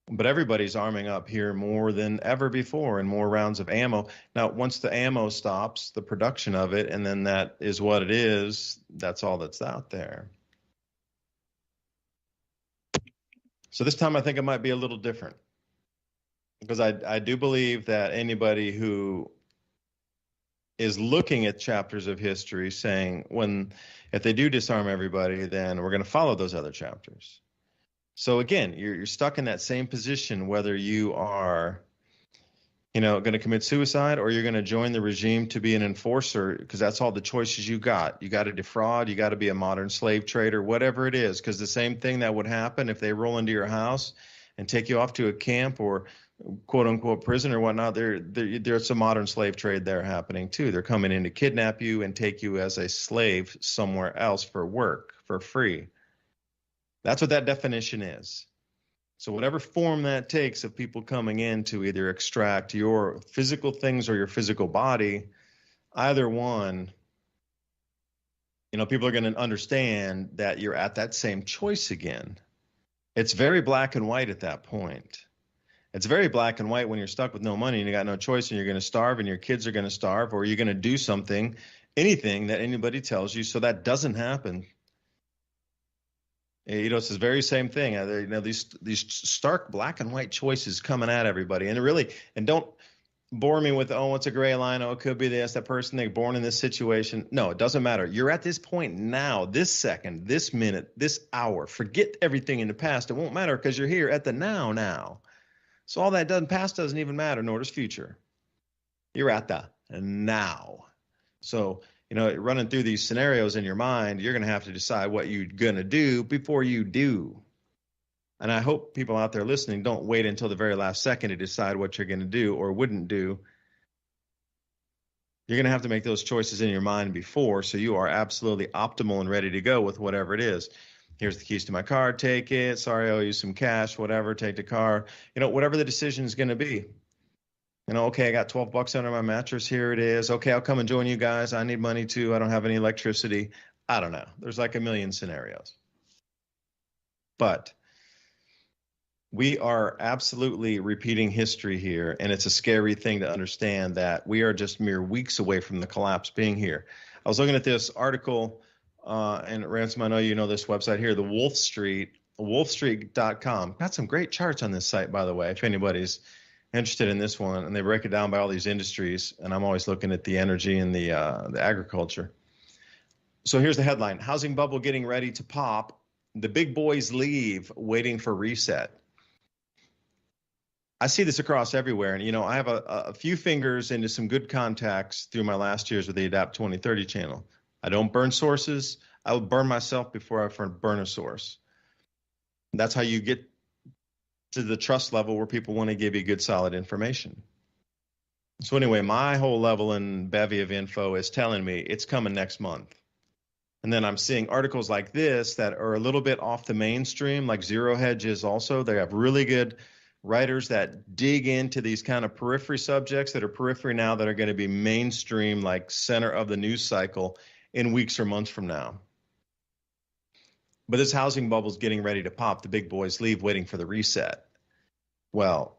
But everybody's arming up here more than ever before and more rounds of ammo. Now, once the ammo stops, the production of it, and then that is what it is, that's all that's out there. So this time I think it might be a little different, because I do believe that anybody who is looking at chapters of history saying, if they do disarm everybody, then we're going to follow those other chapters. So again, you're stuck in that same position, whether you are, going to commit suicide or you're going to join the regime to be an enforcer, because that's all the choices you got. You got to defraud, you got to be a modern slave trader, whatever it is, because the same thing that would happen if they roll into your house and take you off to a camp or quote unquote prison or whatnot, there's a modern slave trade there happening too. They're coming in to kidnap you and take you as a slave somewhere else for work for free. That's what that definition is. So whatever form that takes of people coming in to either extract your physical things or your physical body, either one, people are going to understand that you're at that same choice again. It's very black and white at that point. It's very black and white when you're stuck with no money and you got no choice and you're going to starve and your kids are going to starve, or you're going to do something, anything that anybody tells you so that doesn't happen. It's the very same thing. These stark black and white choices coming at everybody, and don't bore me with, it's a gray line. Oh, it could be this, that person, they're born in this situation. No, it doesn't matter. You're at this point now, this second, this minute, this hour. Forget everything in the past. It won't matter because you're here at the now. So all that past doesn't even matter, nor does future. You're at the now. So running through these scenarios in your mind, you're going to have to decide what you're going to do before you do. And I hope people out there listening don't wait until the very last second to decide what you're going to do or wouldn't do. You're going to have to make those choices in your mind before, so you are absolutely optimal and ready to go with whatever it is. Here's the keys to my car, take it. Sorry, I owe you some cash, whatever, take the car. Whatever the decision is going to be. Okay, I got $12 under my mattress. Here it is. Okay, I'll come and join you guys. I need money too. I don't have any electricity. I don't know. There's like a million scenarios. But we are absolutely repeating history here, and it's a scary thing to understand that we are just mere weeks away from the collapse being here. I was looking at this article, and Ransom, I know you know this website here, the Wolf Street, wolfstreet.com. Got some great charts on this site, by the way, if anybody's interested in this one, and they break it down by all these industries, and I'm always looking at the energy and the agriculture. So here's the headline: housing bubble getting ready to pop. The big boys leave, waiting for reset. I see this across everywhere, and I have a few fingers into some good contacts through my last years with the Adapt 2030 channel. I don't burn sources. I will burn myself before I burn a source. That's how you get to the trust level where people want to give you good, solid information. So anyway, my whole level and bevy of info is telling me it's coming next month. And then I'm seeing articles like this that are a little bit off the mainstream, like Zero Hedge is also. They have really good writers that dig into these kind of periphery subjects that are periphery now that are going to be mainstream, like center of the news cycle in weeks or months from now. But this housing bubble is getting ready to pop. The big boys leave, waiting for the reset. Well,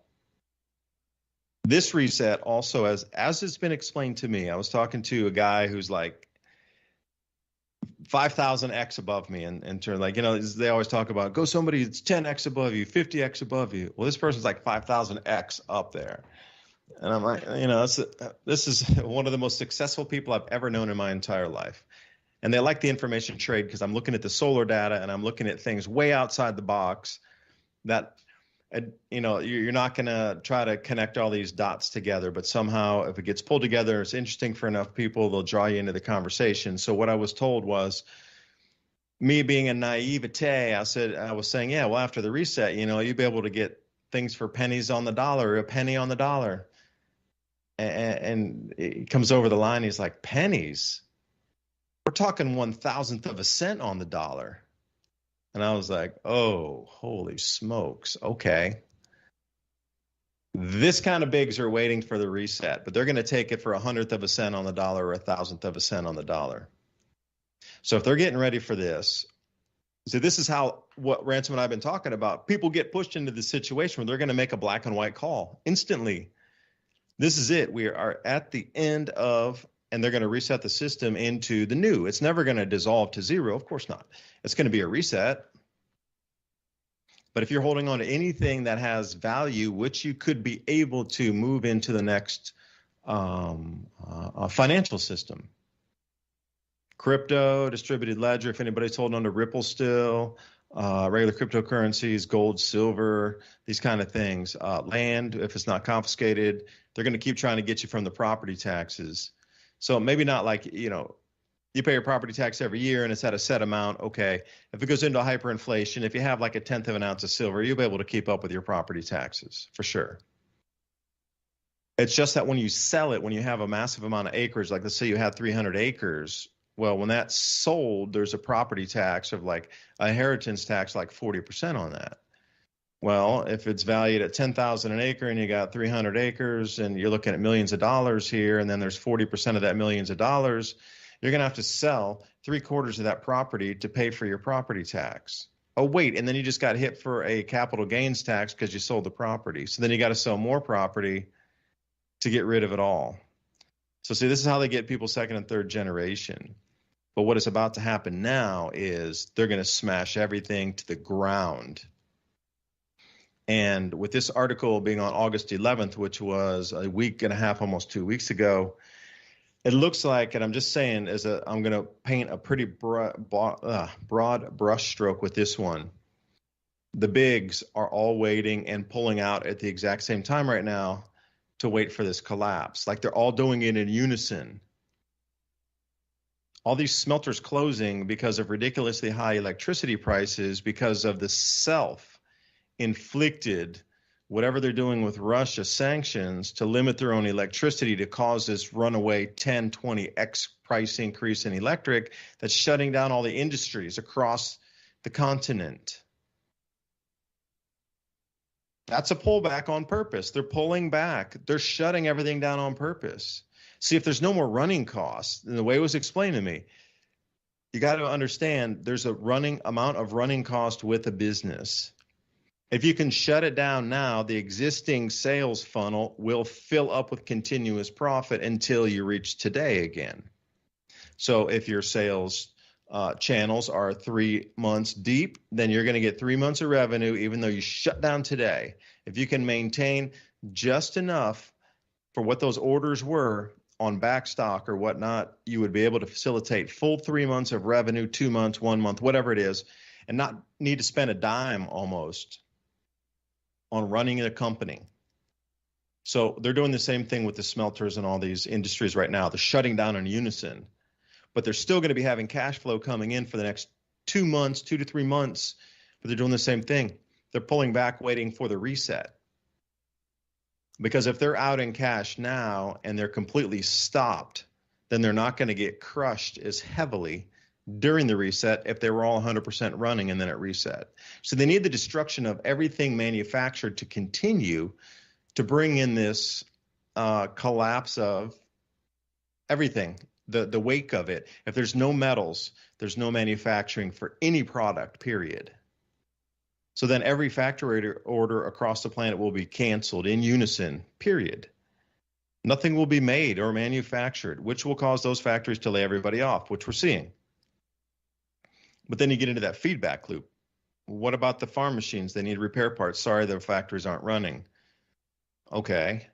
this reset also, as it's been explained to me, I was talking to a guy who's like 5,000x above me, and turn like, they always talk about go somebody that's 10x above you, 50x above you. Well, this person's like 5,000x up there. And I'm like, this is one of the most successful people I've ever known in my entire life. And they like the information trade because I'm looking at the solar data and I'm looking at things way outside the box that, you're not going to try to connect all these dots together, but somehow if it gets pulled together, it's interesting for enough people, they'll draw you into the conversation. So what I was told was, me being a naivete, I was saying, yeah, well, after the reset, you'll be able to get things for pennies on the dollar, or a penny on the dollar. And it comes over the line. He's like, pennies? We're talking 1,000th of a cent on the dollar. And I was like, oh, holy smokes. Okay. This kind of bigs are waiting for the reset, but they're going to take it for 1/100th of a cent on the dollar or 1,000th of a cent on the dollar. So if they're getting ready for this, so this is how what Ransom and I have been talking about. People get pushed into this situation where they're going to make a black and white call instantly. This is it. We are at the end of, and they're going to reset the system into the new. It's never going to dissolve to zero. Of course not. It's going to be a reset. But if you're holding on to anything that has value, which you could be able to move into the next financial system, crypto, distributed ledger, if anybody's holding on to Ripple still, regular cryptocurrencies, gold, silver, these kind of things, land, if it's not confiscated, they're going to keep trying to get you from the property taxes. So maybe not like, you pay your property tax every year and it's at a set amount. Okay. If it goes into hyperinflation, if you have like 1/10 of an ounce of silver, you'll be able to keep up with your property taxes for sure. It's just that when you sell it, when you have a massive amount of acres, like let's say you had 300 acres, well, when that's sold, there's a property tax of like a inheritance tax, like 40% on that. Well, if it's valued at $10,000 an acre and you got 300 acres and you're looking at millions of dollars here, and then there's 40% of that millions of dollars, you're going to have to sell 3/4 of that property to pay for your property tax. Oh, wait, and then you just got hit for a capital gains tax because you sold the property. So then you got to sell more property to get rid of it all. So see, this is how they get people second and third generation. But what is about to happen now is they're going to smash everything to the ground. And with this article being on August 11th, which was a week and a half, almost 2 weeks ago, it looks like, and I'm just saying, I'm going to paint a pretty broad brush stroke with this one. The bigs are all waiting and pulling out at the exact same time right now to wait for this collapse. Like they're all doing it in unison. All these smelters closing because of ridiculously high electricity prices, because of the self-inflicted whatever they're doing with Russia sanctions to limit their own electricity to cause this runaway 10, 20x price increase in electric that's shutting down all the industries across the continent. That's a pullback on purpose. They're pulling back. They're shutting everything down on purpose. See, if there's no more running costs, and the way it was explained to me, you got to understand there's a amount of running cost with a business. If you can shut it down now, the existing sales funnel will fill up with continuous profit until you reach today again. So if your sales channels are 3 months deep, then you're going to get 3 months of revenue, even though you shut down today. If you can maintain just enough for what those orders were on back stock or whatnot, you would be able to facilitate full 3 months of revenue, 2 months, 1 month, whatever it is, and not need to spend a dime almost on running a company. So they're doing the same thing with the smelters and all these industries right now. They're shutting down in unison, but they're still going to be having cash flow coming in for the next 2 months, 2 to 3 months, but they're doing the same thing. They're pulling back, waiting for the reset. Because if they're out in cash now and they're completely stopped, then they're not going to get crushed as heavily during the reset if they were all 100% running and then it reset. So they need the destruction of everything manufactured to continue to bring in this collapse of everything, the wake of it. If there's no metals, there's no manufacturing for any product, period. So then every factory order across the planet will be canceled in unison, period. Nothing will be made or manufactured, which will cause those factories to lay everybody off, which we're seeing. But then you get into that feedback loop. What about the farm machines? They need repair parts. Sorry, their factories aren't running. Okay.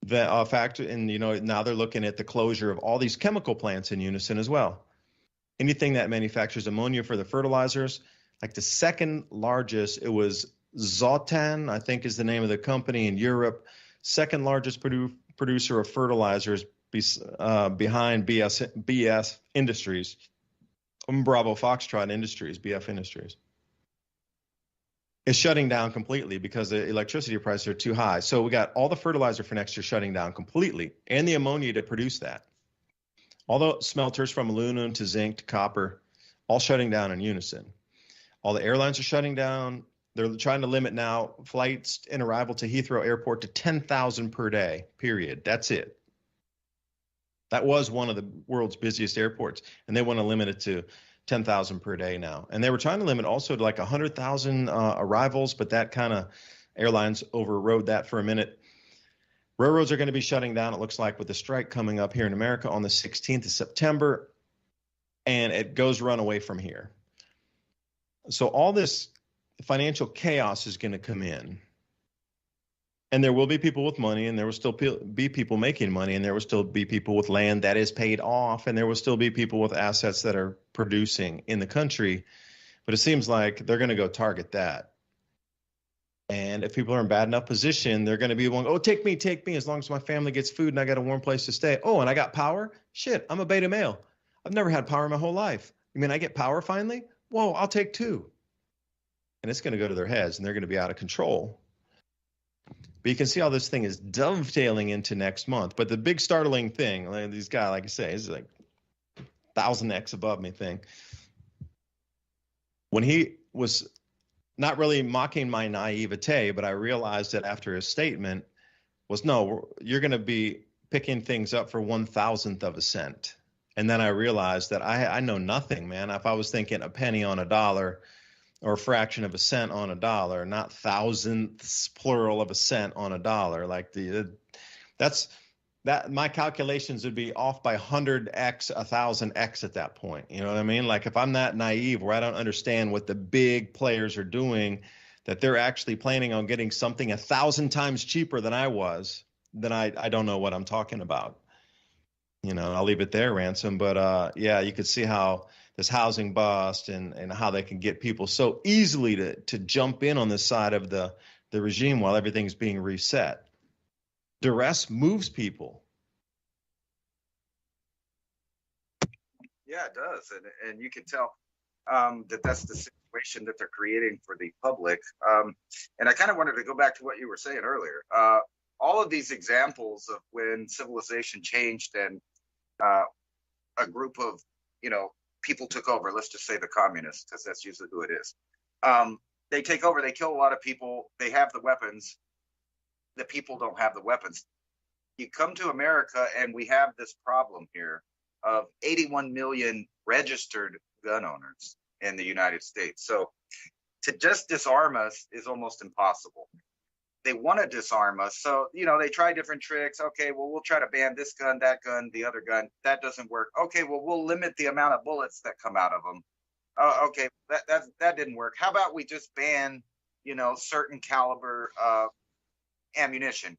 The factory, and now they're looking at the closure of all these chemical plants in unison as well. Anything that manufactures ammonia for the fertilizers, like the second largest, it was Zotan, I think is the name of the company in Europe, second largest producer of fertilizers behind BS Industries. Bravo Foxtrot Industries, BF Industries, is shutting down completely because the electricity prices are too high. So we got all the fertilizer for next year shutting down completely, and the ammonia to produce that. All the smelters from aluminum to zinc to copper, all shutting down in unison. All the airlines are shutting down. They're trying to limit now flights and arrival to Heathrow Airport to 10,000 per day, period. That's it. That was one of the world's busiest airports, and they want to limit it to 10,000 per day now. And they were trying to limit also to like 100,000 arrivals, but that kind of airlines overrode that for a minute. Railroads are going to be shutting down, it looks like, with the strike coming up here in America on the 16th of September, and it goes runaway from here. So all this financial chaos is going to come in, and there will be people with money, and there will still be people making money, and there will still be people with land that is paid off, and there will still be people with assets that are producing in the country. But it seems like they're going to go target that. And if people are in bad enough position, they're going to be going, oh, take me, as long as my family gets food and I got a warm place to stay. Oh, and I got power? Shit, I'm a beta male. I've never had power my whole life. You mean I get power finally? Whoa, I'll take two. And it's going to go to their heads, and they're going to be out of control. But you can see how this thing is dovetailing into next month. But the big startling thing, like these guys, like I say, is like 1,000x above me thing. When he was not really mocking my naivete, but I realized that after his statement was, no, you're going to be picking things up for 1,000th of a cent. And then I realized that I know nothing, man. If I was thinking a penny on a dollar or a fraction of a cent on a dollar, not thousandths plural of a cent on a dollar, like that my calculations would be off by 100x, 1,000x at that point. You know what I mean? Like if I'm that naive where I don't understand what the big players are doing, that they're actually planning on getting something 1,000 times cheaper than I was, then I don't know what I'm talking about. You know, I'll leave it there, Ransom. But yeah, you could see how this housing bust and how they can get people so easily to jump in on this side of the regime while everything's being reset. Duress moves people. Yeah, it does, and you can tell that that's the situation that they're creating for the public. And I kind of wanted to go back to what you were saying earlier. All of these examples of when civilization changed and a group of people took over. Let's just say the communists, because that's usually who it is. They take over. They kill a lot of people. They have the weapons. The people don't have the weapons. You come to America and we have this problem here of 81 million registered gun owners in the United States. So to just disarm us is almost impossible. They want to disarm us. So, they try different tricks. Okay, well, we'll try to ban this gun, that gun, the other gun. That doesn't work. Okay, well, we'll limit the amount of bullets that come out of them. Okay, that didn't work. How about we just ban, certain caliber ammunition?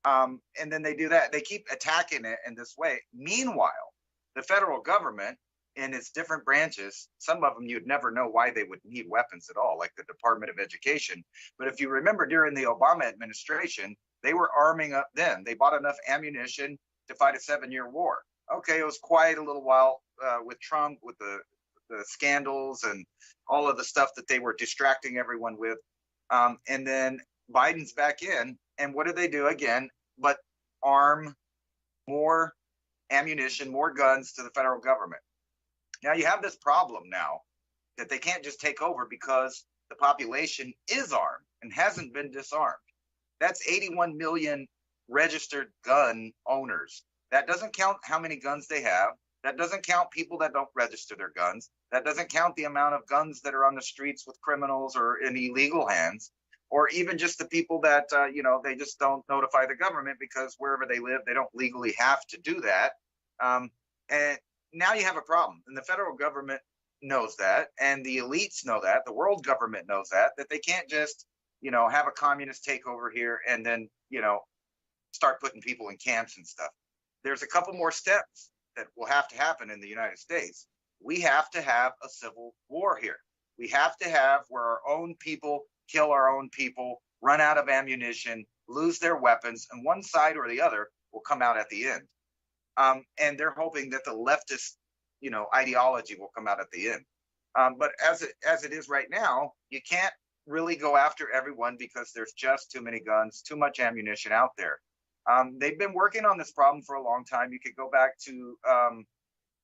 And then they do that. They keep attacking it in this way. Meanwhile, the federal government and its different branches, some of them you'd never know why they would need weapons at all, like the Department of Education. But if you remember during the Obama administration, they were arming up then. They bought enough ammunition to fight a 7-year war. Okay, it was quiet a little while with Trump, with the scandals and all of the stuff that they were distracting everyone with. And then Biden's back in, and what do they do again but arm more ammunition, more guns to the federal government? Now you have this problem now that they can't just take over because the population is armed and hasn't been disarmed. That's 81 million registered gun owners. That doesn't count how many guns they have. That doesn't count people that don't register their guns. That doesn't count the amount of guns that are on the streets with criminals or in illegal hands, or even just the people that, they just don't notify the government because wherever they live, they don't legally have to do that. And now you have a problem. And the federal government knows that, and the elites know that, the world government knows that they can't just, have a communist takeover here and then, start putting people in camps and stuff. There's a couple more steps that will have to happen in the United States. We have to have a civil war here. We have to have where our own people kill our own people, run out of ammunition, lose their weapons, and one side or the other will come out at the end. And they're hoping that the leftist, ideology will come out at the end. But as it is right now, you can't really go after everyone because there's just too many guns, too much ammunition out there. They've been working on this problem for a long time. You could go back to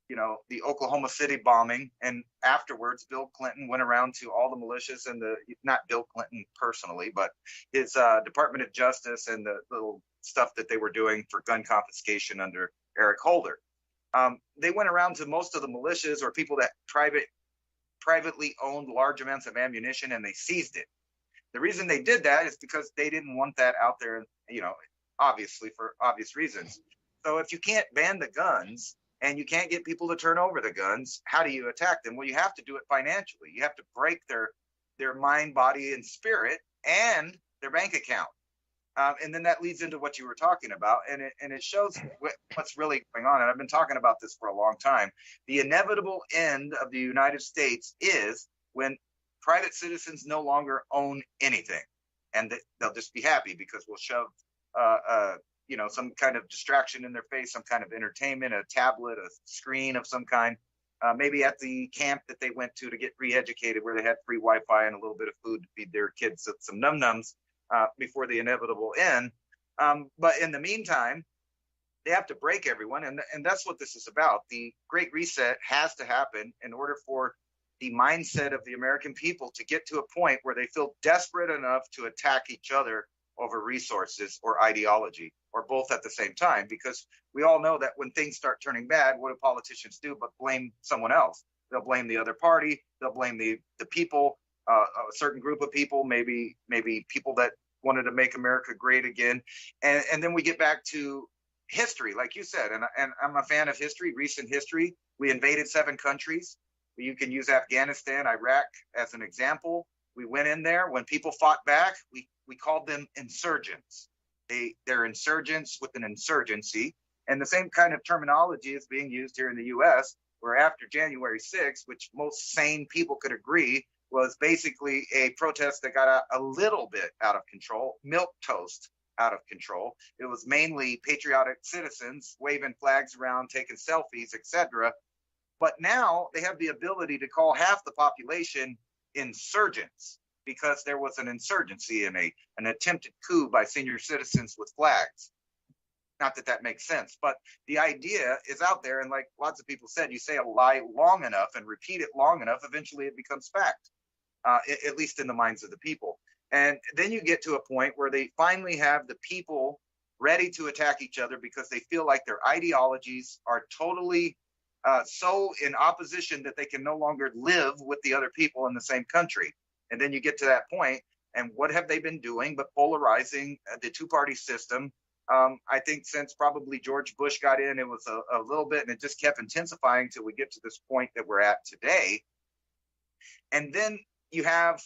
the Oklahoma City bombing, and afterwards Bill Clinton went around to all the militias and not Bill Clinton personally, but his Department of Justice and the little stuff that they were doing for gun confiscation under Eric Holder. They went around to most of the militias or people that privately owned large amounts of ammunition, and they seized it. The reason they did that is because they didn't want that out there, obviously for obvious reasons. So if you can't ban the guns and you can't get people to turn over the guns, how do you attack them? Well, you have to do it financially. You have to break their mind, body, and spirit, and their bank account. And then that leads into what you were talking about, and it shows what's really going on. And I've been talking about this for a long time. The inevitable end of the United States is when private citizens no longer own anything, and they'll just be happy because we'll shove some kind of distraction in their face, some kind of entertainment, a tablet, a screen of some kind, maybe at the camp that they went to get re-educated, where they had free Wi-Fi and a little bit of food to feed their kids some num-nums before the inevitable end. But in the meantime, they have to break everyone, and that's what this is about. The Great Reset has to happen in order for the mindset of the American people to get to a point where they feel desperate enough to attack each other over resources or ideology, or both at the same time, because we all know that when things start turning bad, what do politicians do but blame someone else? They'll blame the other party, they'll blame the people, a certain group of people, maybe people that wanted to make America great again. And then we get back to history, like you said, and I'm a fan of history, recent history. We invaded 7 countries. You can use Afghanistan, Iraq as an example. We went in there. When people fought back, we called them insurgents. They're insurgents with an insurgency. And the same kind of terminology is being used here in the U.S., where after January 6th, which most sane people could agree was basically a protest that got a little bit out of control, milquetoast out of control. It was mainly patriotic citizens waving flags around, taking selfies, etc. But now they have the ability to call half the population insurgents because there was an insurgency and an attempted coup by senior citizens with flags. Not that that makes sense, but the idea is out there. And like lots of people said, you say a lie long enough and repeat it long enough, eventually it becomes fact, at least in the minds of the people. And then you get to a point where they finally have the people ready to attack each other because they feel like their ideologies are totally so in opposition that they can no longer live with the other people in the same country. And then you get to that point, and what have they been doing but polarizing the two-party system? I think since probably George Bush got in, it was a little bit, and it just kept intensifying till we get to this point that we're at today. And then you have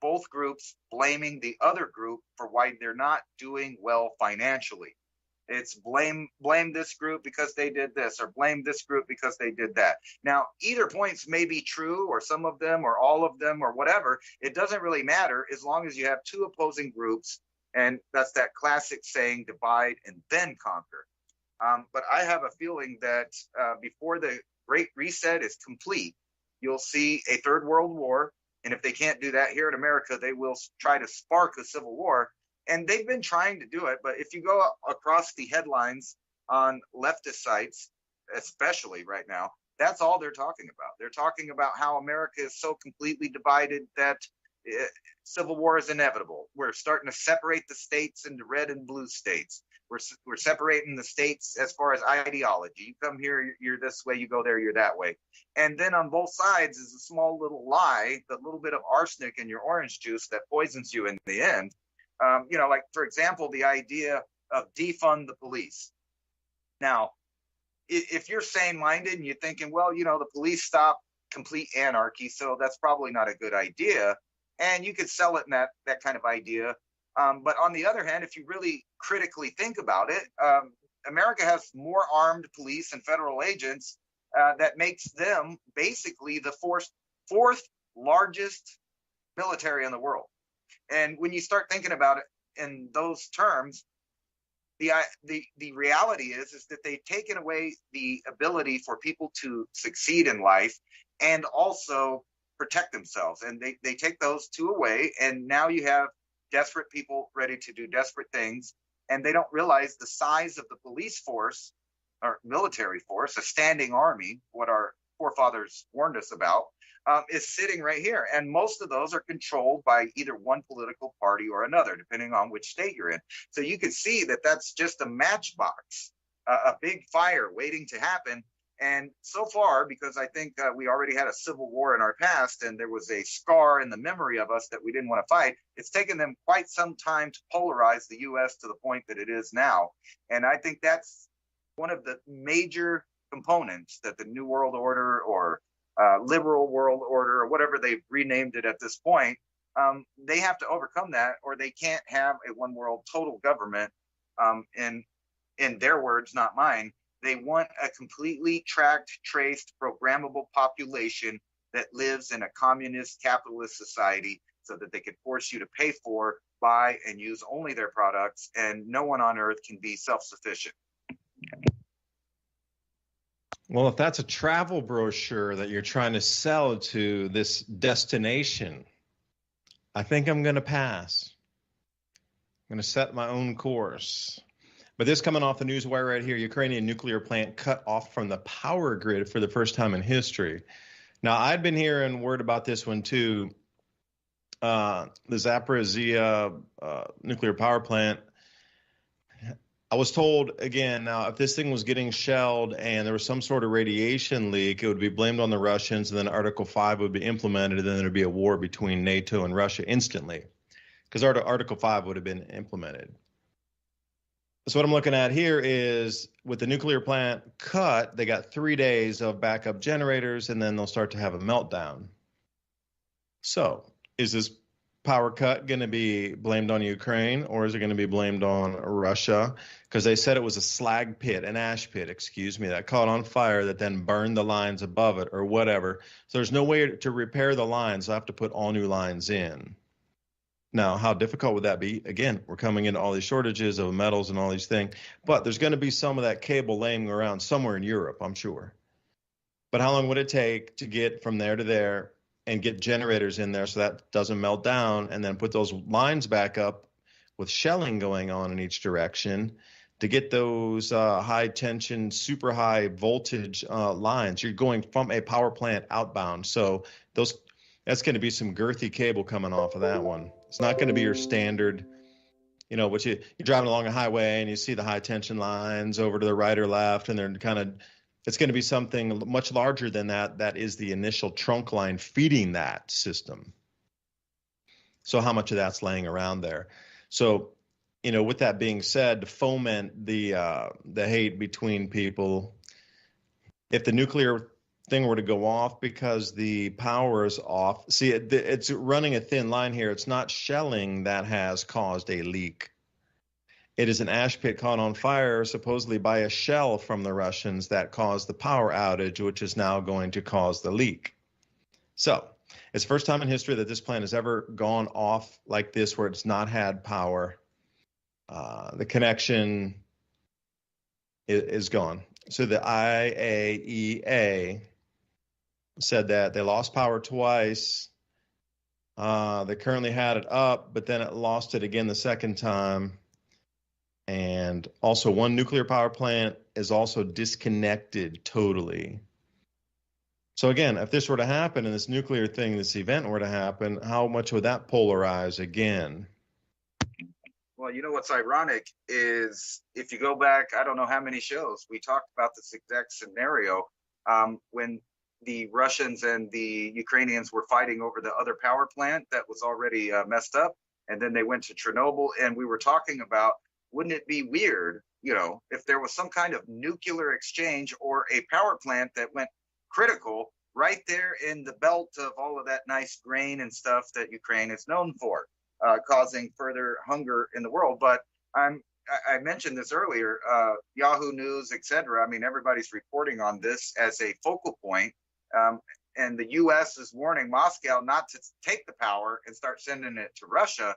both groups blaming the other group for why they're not doing well financially. It's blame this group because they did this, or blame this group because they did that. Now, either points may be true, or some of them, or all of them, or whatever. It doesn't really matter as long as you have two opposing groups, and that's that classic saying, divide and then conquer. But I have a feeling that before the Great Reset is complete, you'll see a third world war, and if they can't do that here in America, they will try to spark a civil war. And they've been trying to do it, but if you go across the headlines on leftist sites, especially right now, that's all they're talking about. They're talking about how America is so completely divided that civil war is inevitable. We're starting to separate the states into red and blue states. We're separating the states as far as ideology. You come here, you're this way, you go there, you're that way. And then on both sides is a small little lie, the little bit of arsenic in your orange juice that poisons you in the end. Like, for example, the idea of defund the police. Now, if you're sane-minded and you're thinking, well, the police stop complete anarchy, so that's probably not a good idea, and you could sell it in that kind of idea. But on the other hand, if you really critically think about it, America has more armed police and federal agents that makes them basically the fourth largest military in the world. And when you start thinking about it in those terms, the reality is that they've taken away the ability for people to succeed in life and also protect themselves. And they take those two away, and now you have desperate people ready to do desperate things, and they don't realize the size of the police force our military force, a standing army, what our forefathers warned us about, is sitting right here. And most of those are controlled by either one political party or another, depending on which state you're in. So you can see that that's just a matchbox, a big fire waiting to happen. And so far, because I think we already had a civil war in our past and there was a scar in the memory of us that we didn't want to fight, it's taken them quite some time to polarize the U.S. to the point that it is now. And I think that's one of the major components that the New World Order or liberal world order or whatever they've renamed it at this point, they have to overcome that, or they can't have a one world total government. In their words, not mine. They want a completely tracked, traced, programmable population that lives in a communist capitalist society so that they can force you to pay for, buy, and use only their products, and no one on earth can be self-sufficient. Well, if that's a travel brochure that you're trying to sell to this destination, I think I'm going to pass. I'm going to set my own course. But this coming off the news wire right here, Ukrainian nuclear plant cut off from the power grid for the first time in history. Now, I'd been hearing word about this one too. The Zaporizhzhia nuclear power plant. I was told, again, now, if this thing was getting shelled and there was some sort of radiation leak, it would be blamed on the Russians, and then Article 5 would be implemented, and then there'd be a war between NATO and Russia instantly, because Article 5 would have been implemented. So what I'm looking at here is with the nuclear plant cut, they got 3 days of backup generators, and then they'll start to have a meltdown. So is this power cut going to be blamed on Ukraine, or is it going to be blamed on Russia? Because they said it was a slag pit, an ash pit, excuse me, that caught on fire that then burned the lines above it or whatever. So there's no way to repair the lines. I have to put all new lines in. Now, how difficult would that be? Again, we're coming into all these shortages of metals and all these things, but there's going to be some of that cable laying around somewhere in Europe, I'm sure. But how long would it take to get from there to there and get generators in there so that doesn't melt down, and then put those lines back up with shelling going on in each direction to get those high tension, super high voltage lines? You're going from a power plant outbound. So that's going to be some girthy cable coming off of that one. It's not going to be your standard, what you're driving along a highway and you see the high tension lines over to the right or left, and they're it's going to be something much larger than that. That is the initial trunk line feeding that system. So how much of that's laying around there? So, with that being said, to foment the hate between people, if the nuclear thing were to go off because the power is off, see, it's running a thin line here. It's not shelling that has caused a leak. It is an ash pit caught on fire, supposedly by a shell from the Russians, that caused the power outage, which is now going to cause the leak. So it's the first time in history that this plant has ever gone off like this, where it's not had power. The connection is gone. So the IAEA said that they lost power twice. They currently had it up, but then it lost it again the second time. And also one nuclear power plant is also disconnected totally. So again, if this were to happen and this nuclear thing, this event were to happen, how much would that polarize again? Well, what's ironic is if you go back, I don't know how many shows, we talked about this exact scenario when the Russians and the Ukrainians were fighting over the other power plant that was already messed up. And then they went to Chernobyl, and we were talking about, wouldn't it be weird, if there was some kind of nuclear exchange or a power plant that went critical right there in the belt of all of that nice grain and stuff that Ukraine is known for, causing further hunger in the world. But I mentioned this earlier, Yahoo News, etc. I mean, everybody's reporting on this as a focal point. And the U.S. is warning Moscow not to take the power and start sending it to Russia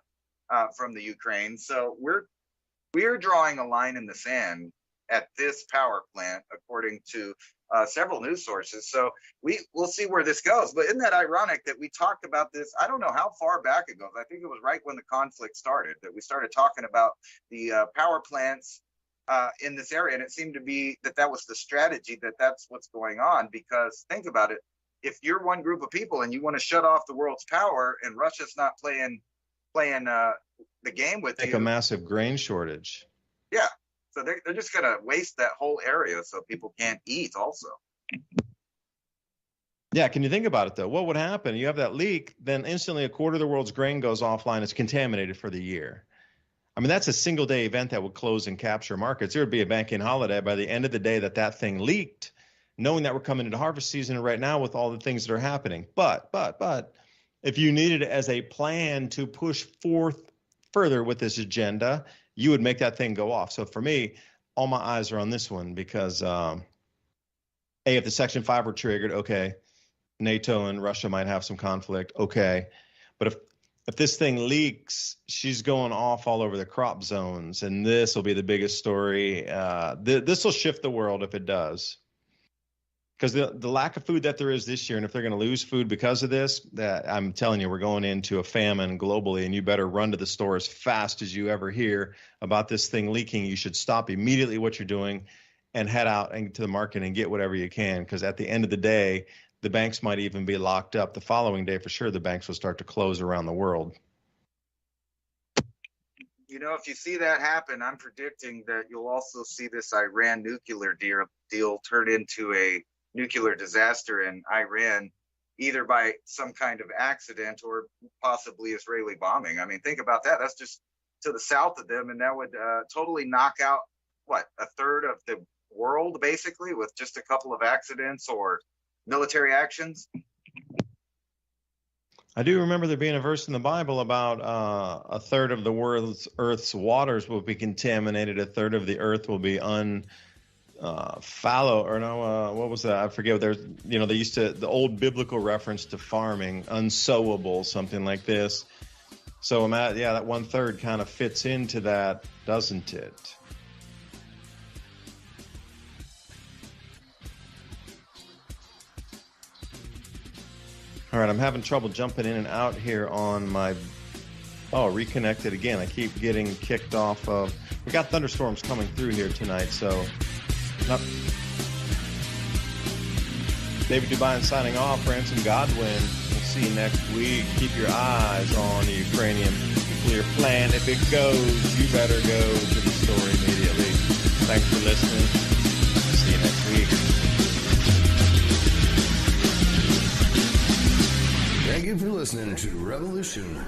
from the Ukraine. So we're drawing a line in the sand at this power plant, according to several news sources. So we'll see where this goes. But isn't that ironic that we talked about this? I don't know how far back it goes. I think it was right when the conflict started that we started talking about the power plants in this area, and it seemed to be that was the strategy, that's what's going on. Because think about it, if you're one group of people and you want to shut off the world's power, and Russia's not playing the game with like you, a massive grain shortage. Yeah, so they're just gonna waste that whole area so people can't eat also. Yeah, can you think about it though? What would happen? You have that leak, then instantly a quarter of the world's grain goes offline. It's contaminated for the year. I mean, that's a single day event that would close and capture markets. There would be a banking holiday by the end of the day that thing leaked, knowing that we're coming into harvest season right now with all the things that are happening. But if you needed it as a plan to push forth further with this agenda, you would make that thing go off. So for me, all my eyes are on this one because, if the Section 5 were triggered, okay, NATO and Russia might have some conflict, okay. But if this thing leaks, she's going off all over the crop zones, and this will be the biggest story. This will shift the world if it does. Because the lack of food that there is this year, and if they're going to lose food because of this, that I'm telling you, we're going into a famine globally, and you better run to the store as fast as you ever hear about this thing leaking. You should stop immediately what you're doing and head out into the market and get whatever you can, because at the end of the day, the banks might even be locked up. The following day, for sure, the banks will start to close around the world. You know, if you see that happen, I'm predicting that you'll also see this Iran nuclear deal turn into a nuclear disaster in Iran, either by some kind of accident or possibly Israeli bombing. I mean, think about that. That's just to the south of them, and that would totally knock out, a third of the world, basically, with just a couple of accidents or military actions. I do remember there being a verse in the Bible about a third of the earth's waters will be contaminated, a third of the earth will be fallow, or no, what was that? I forget. There's, they used to, the old biblical reference to farming, unsowable, something like this. So that 1/3 kind of fits into that, doesn't it? All right, I'm having trouble jumping in and out here on my, reconnected again. I keep getting kicked off of, we got thunderstorms coming through here tonight, so. David Dubine signing off, Ransom Godwin. We'll see you next week. Keep your eyes on the Ukrainian nuclear plant. If it goes, you better go to the store immediately. Thanks for listening. See you next week. Thank you for listening to Revolution